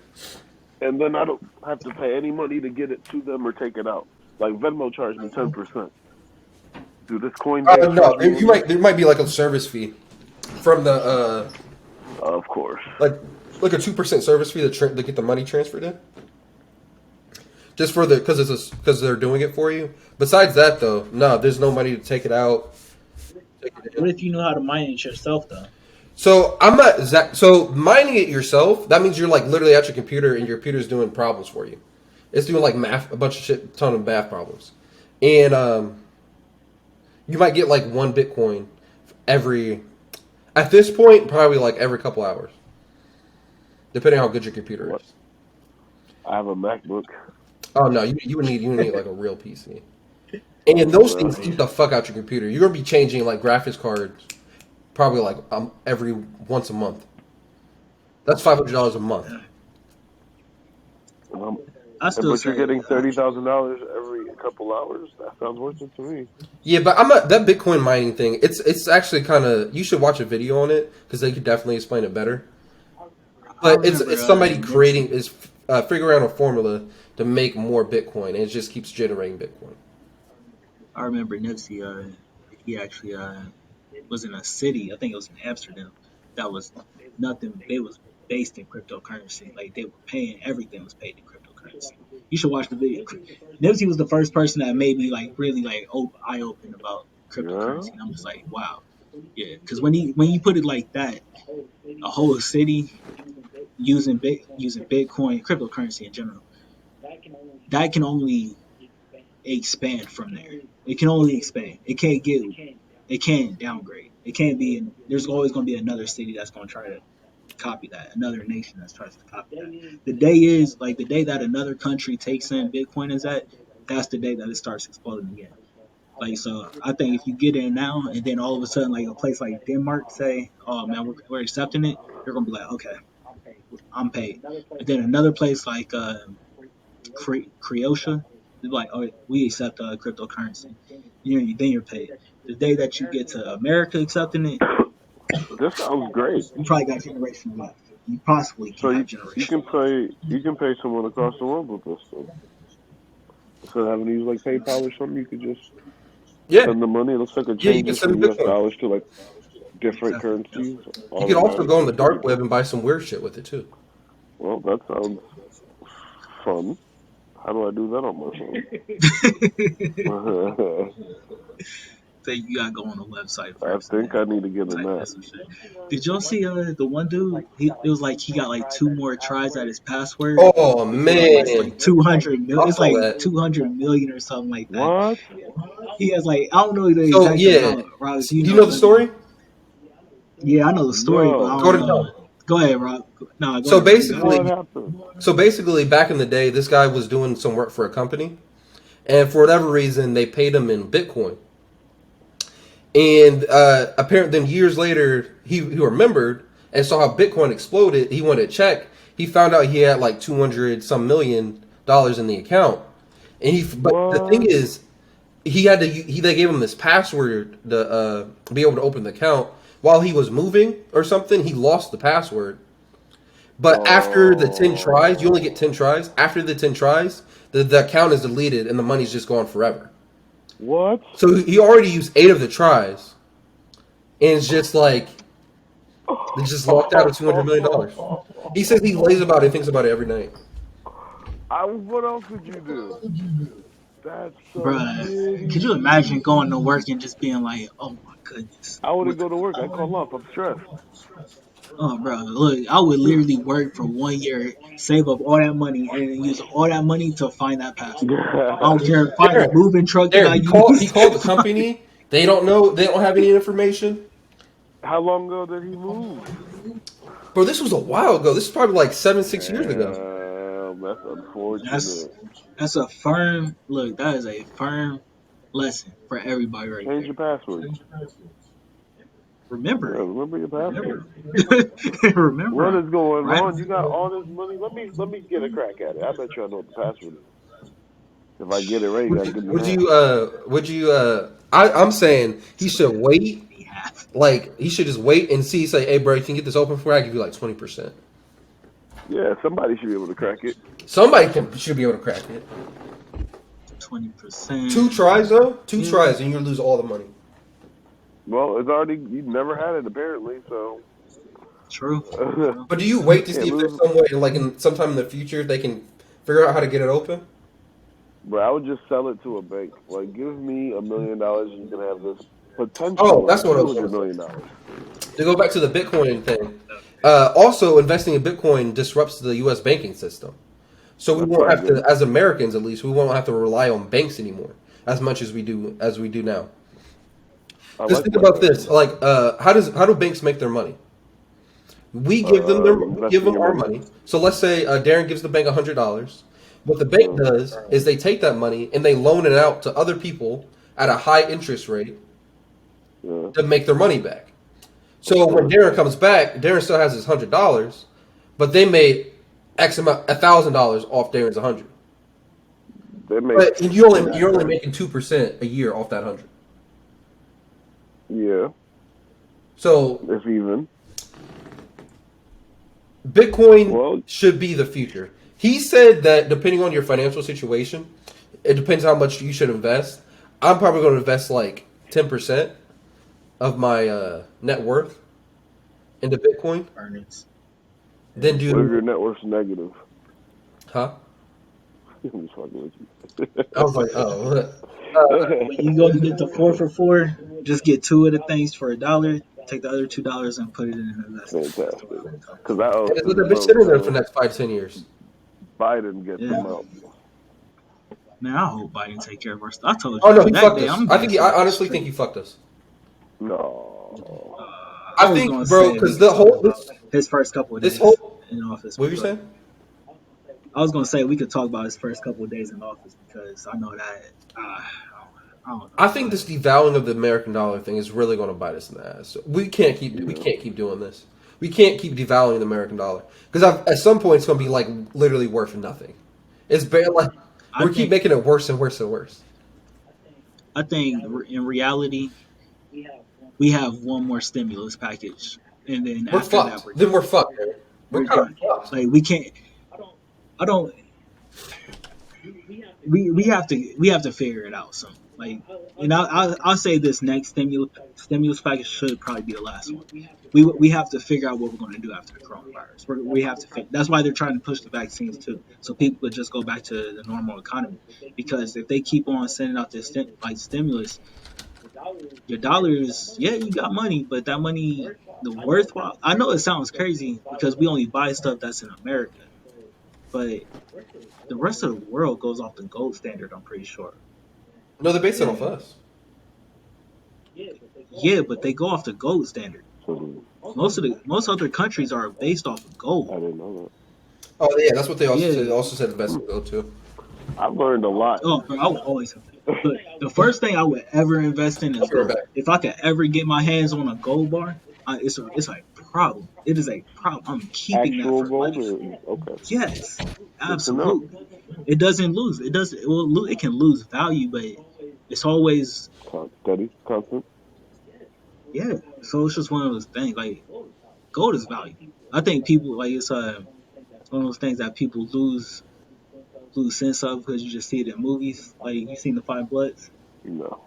And then I don't have to pay any money to get it to them or take it out. Like Venmo charged me 10%. Dude, this Coinbase. No, there might be like a service fee from the Of course. like a 2% service fee to get the money transferred in. just for the because they're doing it for you. Besides that, though, no, there's no money to take it out. Take it in. What if you know how to mine it yourself though? So I'm not so mining it yourself. That means you're like literally at your computer and your computer's doing problems for you. It's doing like math, a bunch of shit, ton of math problems, and you might get like 1 Bitcoin every. At this point, probably like every couple hours, depending on how good your computer is. I have a MacBook. Oh no, you would need like a real PC, and those things eat the fuck out your computer. You're gonna be changing like graphics cards, probably like every once a month. That's $500 a month. I still But say you're getting $30,000 every couple hours. That sounds worth it to me. Yeah, but I'm not that Bitcoin mining thing. It's actually kind of you should watch a video on it because they could definitely explain it better. But it's somebody creating figuring out a formula to make more Bitcoin, and it just keeps generating Bitcoin. I remember Nipsey. He actually was in a city. I think it was in Amsterdam. That was nothing. They was based in cryptocurrency. Like they were paying everything was paid in cryptocurrency. You should watch the video. Nipsey was the first person that made me like really like eye open about cryptocurrency. Yeah. And I'm just like, wow, yeah. Because when you put it like that, a whole city using Bitcoin, cryptocurrency in general, that can only expand from there. It can only expand. It can't downgrade. It can't be. There's always going to be another city that's going to try to copy that. Another nation that tries to copy that. The day that another country takes in Bitcoin that's the day that it starts exploding again. Like so, I think if you get in now and then all of a sudden like a place like Denmark say, oh man, we're accepting it, you're gonna be like, okay, I'm paid. And then another place like Croatia, they're like, oh, we accept cryptocurrency. Then you're paid. The day that you get to America accepting it, This sounds great. you probably got generation left. You possibly So can you, have generation. you can pay someone across the world with this thing. Instead of having to use like PayPal or something, you could just Yeah, send the money. It looks like it yeah, you can changes send from US Bitcoin. dollars to like different Exactly. currencies. You could also go on the dark web and buy some weird shit with it too. Well, that sounds fun. How do I do that on my phone? So you gotta go on the website I first. think I need to get in Type in that. some shit. Did y'all see the one dude? It was like he got like 2 more tries at his password. Oh It's man, like 200 million. It's I saw like that. 200 million or something like that. What? He has like I don't know the So exact yeah, amount. Rob, do you know the story? Yeah, I know the story, but I No. Go don't to know. Go ahead, Rob. No, go So ahead, Rob. basically, What happened? So basically, back in the day, this guy was doing some work for a company, and for whatever reason, they paid him in Bitcoin. And apparently, then years later, he remembered and saw how Bitcoin exploded. He wanted to check. He found out he had like 200 some $million in the account. And but the thing is, he had to. They gave him this password to be able to open the account. While he was moving or something, he lost the password. But after the 10 tries, you only get 10 tries. After the 10 tries, the account is deleted and the money's just gone forever. What? So he already used 8 of the tries. And it's just like, they just locked out of $200 million. He says he lays about it, thinks about it every night. What else would you do? That's so Bruh, shitty. could you imagine going to work and just being like, oh my goodness. I wouldn't go to work. I call up. I'm stressed. Oh, bro, look, I would literally work for 1 year, save up all that money, and then use all that money to find that password. I don't care if I a moving truck that I He use. called the company. They don't know. They don't have any information. How long ago did he move? Bro, this was a while ago. This is probably like 6 years ago. That's unfortunate. That's a firm look. That is a firm lesson for everybody right Change your there. password. Remember, Yeah, remember your password. remember. What is going Right. on? You got all this money. Let me get a crack at it. I bet you I know what the password is. If I get it right, you gotta give me that. I'm saying he should wait. Like, he should just wait and see, say, hey, bro, you can get this open for me? I give you like 20%. Yeah, somebody should be able to crack it. Somebody should be able to crack it. 20%. 2 tries, though? 2 tries, and you're going to lose all the money. Well, it's already, you never had it apparently, so. True. But do you wait to see if there's some way, like, sometime in the future, they can figure out how to get it open? But I would just sell it to a bank. Like, give me $1 million, and you can have this Oh, potential of that's what I was going $200 to say. million. To go back to the Bitcoin thing, also investing in Bitcoin disrupts the U.S. banking system. So we That's won't not have to, good. as Americans at least, we won't have to rely on banks anymore as much as we do now. I Because like think my about bank. this: like, how do banks make their money? We give Investing them your our money. money. So let's say Darren gives the bank $100. What the bank Uh, does is they take that money and they loan it out to other people at a high interest rate yeah. to make their money back. Of So when course. Darren comes back, Darren still has his $100, but they made X amount, $1,000 off Darren's 100. They make But you're only making 2% a year off that 100. yeah. So If even. Bitcoin Well, should be the future. He said that depending on your financial situation, it depends how much you should invest. I'm probably going to invest like 10% of my net worth into Bitcoin. Earnings. Then what if your do, net worth's negative? huh? I'm just fucking with I was like, oh, When you go to get the 4 for 4, just get two of the things for $1. Take the other $2 and put it in an investment. That's the way Fantastic. I'm gonna tell Because I owe and it's student been loans, sitting there for the man. next 5, 10 years. Biden gets you. them Yeah, out. man, I hope Biden take care of our stuff. I told Oh you no, he that fucked day us. I'm getting I fucking honestly think he straight. fucked us. No. I I was think, gonna bro, say we because could the talk whole about his first couple of this days whole in office what were you because saying? I was gonna say we could talk about his first couple of days in office because I know that I don't I know, think but this devaluing of the American dollar thing is really going to bite us in the ass. We Yeah. can't keep doing this. We can't keep devaluing the American dollar because at some point it's going to be like literally worth nothing. It's barely like I we keep think making it worse and worse and worse. I think in reality we have one more stimulus package and then We're after that fucked. we're Then done. we're fucked. Man. We're We're kind of done. fucked. Like we can't. I don't. We have to figure it out soon. Like, and I'll say this next stimulus package should probably be the last one. We have to figure out what we're going to do after the coronavirus. We have to figure. That's why they're trying to push the vaccines too, so people could just go back to the normal economy. Because if they keep on sending out this stimulus, your dollars, yeah, you got money, but that money, the worthwhile. I know it sounds crazy because we only buy stuff that's in America, but the rest of the world goes off the gold standard. I'm pretty sure. No, they're basing it off And us. yeah, but they go off the gold standard. So, Most other countries are based off of I gold. didn't know Oh yeah, that's what they also said. Yeah. They also said that. investment go too. I've learned a lot. Oh, bro, I would always have that. But the first thing I would ever invest in I'll is be right gold. back. If I could ever get my hands on a gold bar, it's a problem. It is a problem. I'm keeping that Actual for gold? life. Or, okay. Yes, Good to know. absolutely. It doesn't lose. It doesn't. It can lose value, but it's always Steady, constant. yeah. So it's just one of those things. Like gold is value. I think people like it's one of those things that people lose sense of because you just see it in movies. Like you seen the Five Bloods. No.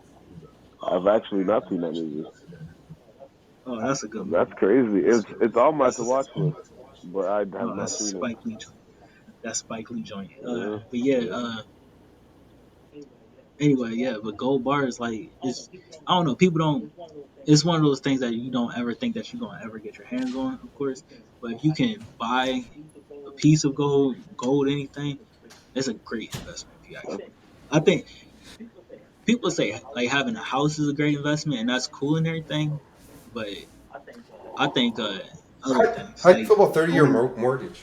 I've Oh, actually not seen that movie. oh, that's a good That's movie. crazy. It's on my That's to a, watch list, but I have no, not that's seen it. Spike Lee. That's Spike Lee joint. Yeah. But yeah. Yeah. Anyway, yeah. But gold bars, like, it's I don't know. People don't. It's one of those things that you don't ever think that you're gonna ever get your hands on, of course. But if you can buy a piece of gold, anything, it's a great investment. If you ask me, I think people say like having a house is a great investment and that's cool and everything, but I think other things How do you like feel about 30-year owning. mortgage?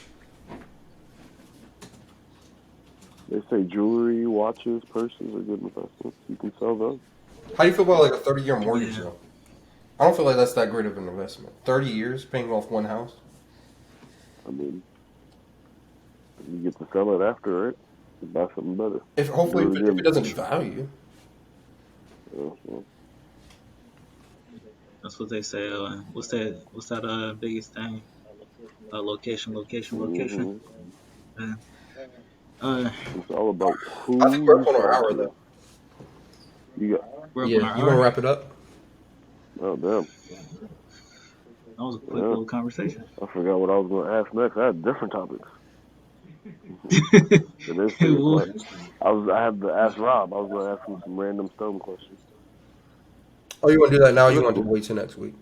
They say jewelry, watches, purses are good investments. You can sell those. How do you feel about like a 30-year mortgage Yeah, though? I don't feel like that's that great of an investment. 30 years paying off one house. I mean, you get to sell it after, right? You buy something better. If hopefully Do it if it again. doesn't devalue. Well, that's what they say. What's that? Biggest thing? Location, location, location. hmm Uh, uh, It's all about I think who we're up you on our talk hour to. though. You got, we're up on Yeah, our you want to hour. wrap it up? oh, damn. That was a quick Yeah. little conversation. I forgot what I was going to ask next. I had different topics. It is 3 Well, o'clock. I had to ask Rob. I was gonna ask him some random Stone questions. Oh, you want to do that now? Or you want to wait till next week?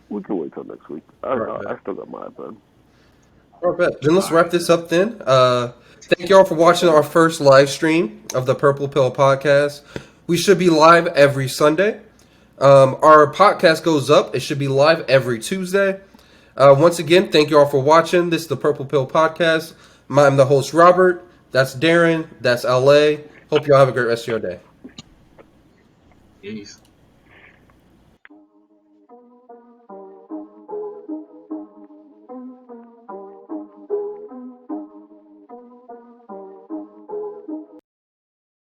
We can wait till next week. Right, I still got my iPad. All right, then let's wrap this up then. Thank you all for watching our first live stream of the Purple Pill podcast. We should be live every Sunday. Our podcast goes up. It should be live every Tuesday. Once again, thank you all for watching. This is the Purple Pill podcast. I'm the host, Robert. That's Darren. That's LA. Hope you all have a great rest of your day. Peace.